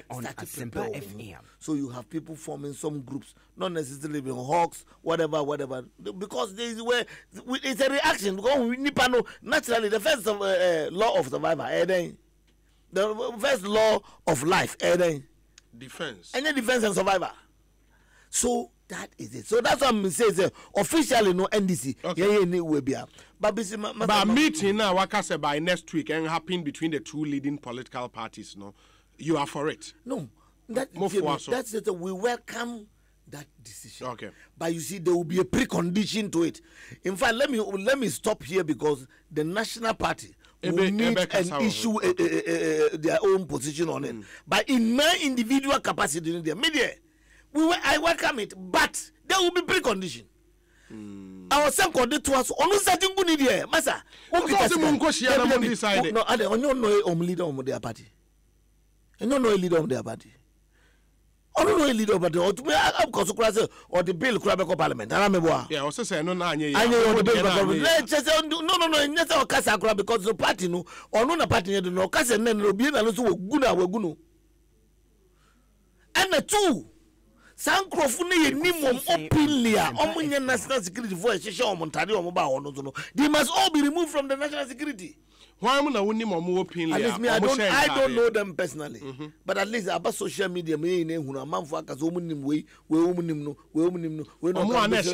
on Asempa FM. So you have people forming some groups, not necessarily being hawks, whatever, because this is where it's a reaction. Because we need to know naturally the first law of survival, the first law of life, defense, and then defense and survival. So that is it. So that's what I'm saying. Officially, no NDC. Okay. But meeting now, what I say by next week, and happen between the two leading political parties. No, you are for it. No, that's it. We welcome that decision. Okay. But you see, there will be a precondition to it. In fact, let me stop here because the national party will need and issue their own position on it. But in my individual capacity in the media. I welcome it, but there will be precondition. Our son called it to us. Only certain good idea, Massa. No, I don't know a leader of their party. I don't know a leader of their party. I don't know a leader of the party. Or the bill Crabco Parliament. Yeah, also say no, I know the bill. No, that's our Casacra because the party no, or no party no, Casa and then will be also good. And the two. Sankrofune ye nimum openly omunye national security voice she on Ontario mobile no. They must all be removed from the national security. Why am I not opinion? At least me, I don't know them personally. But at least about social media, me a man for us, we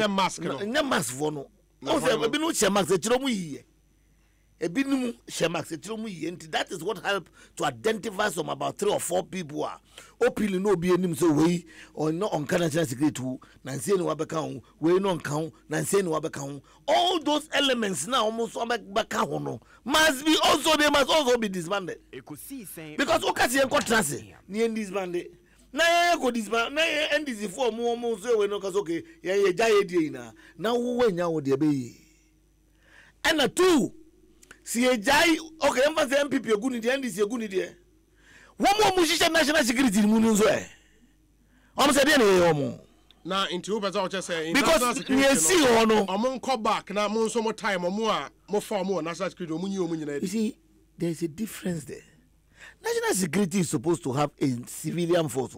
mask. No mask for no. Also, we no share mask. And that is what helped to identify some about 3 or 4 people are openly no be any so way or not on national security nancy no wabeka we no count nancy no wabeka all those elements now almost wabeka no must be also they must also be disbanded because okasi en contrast ni disbanded na ya go disband na end this for mo so we no cause okay ya jaye die na wo nya wo de be and a 2 si ejai okay emphasize MPP eguni de NDC eguni de wo mo shisha national security mu nzo o mo se de ne mo na into over za o say because we see no o mo nko back na mo nso mo time mo a mo form o national security o mo nyi o mo nyina. You see there is a difference there. National security is supposed to have a civilian force.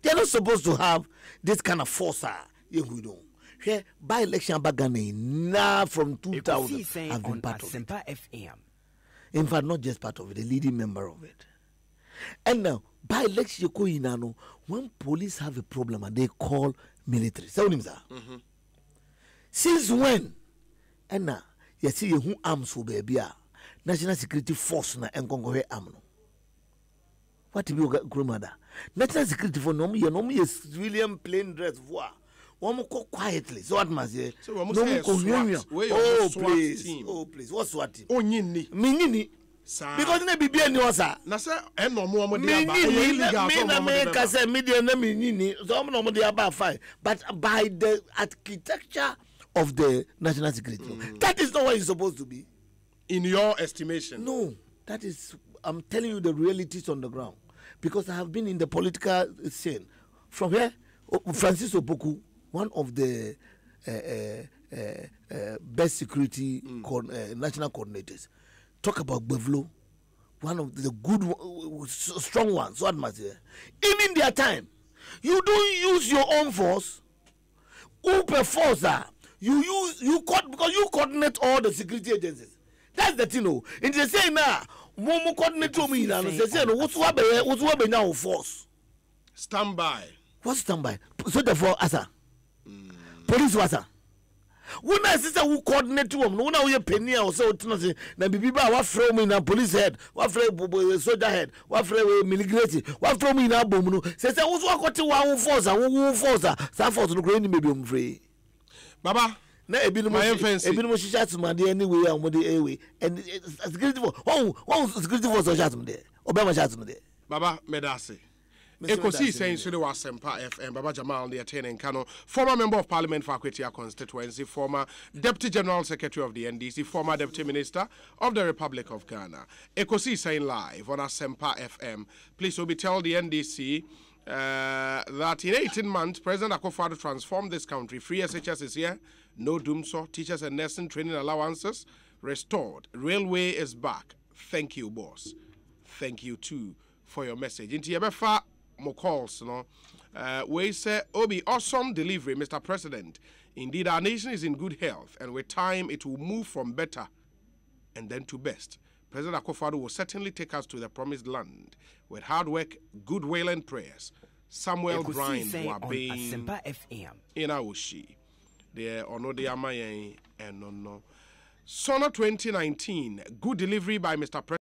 They are not supposed to have this kind of force you know. Here, by election bagane now from 2000 have been part of it. In fact, not just part of it, a leading member of it. And now, by election when police have a problem and they call military. Since when? And now, you see who arms for baby national security force na enkongo arm no. What do you grandmother? National security for no me civilian plain dress voir. One more quietly. So what must you? So please. Oh please. What's SWAT team? Oh nyini. Minini. Because na bibi eni osa. Na say e no mo de aba. Me na me ka say media na minini. So no mo de aba fine. But by the architecture of the national security, that is not what it's supposed to be. In your estimation? No, that is. I'm telling you the realities on the ground because I have been in the political scene. From here, Francis Opoku, one of the best security national coordinators, talk about Bevlo, one of the good, strong ones. So in their time, you don't use your own force. Uber force you coordinate all the security agencies. That's the thing. No, and they say now, Momo coordinate to me now. They say no, what's what now force? Stand by. What's stand by? So therefore, asa. Police wasa. When I sister who coordinate to them, no now you penny or so to na bibiba what throw me na police head, what throw soldier head, what throw military, what throw me na bomb. Say what's what one force and who force some force no green maybe free. Baba. Na ebinu shisha tuma de anyway and the away and security for security for social tuma de obama sha tuma de Baba medase EKOSIISEN SONA2019 FM Baba Jamal the attending Kano, former member of parliament for Akwetia constituency, former deputy general secretary of the NDC, former deputy minister of the Republic of Ghana. EKOSIISEN live on Asempa FM. Please will be tell the NDC that in 18 months President Akufo-Addo transformed this country. Free SHS is here, no doomsaw, teachers and nursing training allowances restored, railway is back. Thank you, boss. Thank you too for your message. Into Yebefa more calls, no. We say, Obi, awesome delivery, Mr. President. Indeed, our nation is in good health, and with time, it will move from better and then to best. President Akufo-Addo will certainly take us to the promised land with hard work, goodwill, and prayers. Samuel Grind Wabane in Aoshi. There are no Diamayen and no. Sona 2019, good delivery by Mr. President.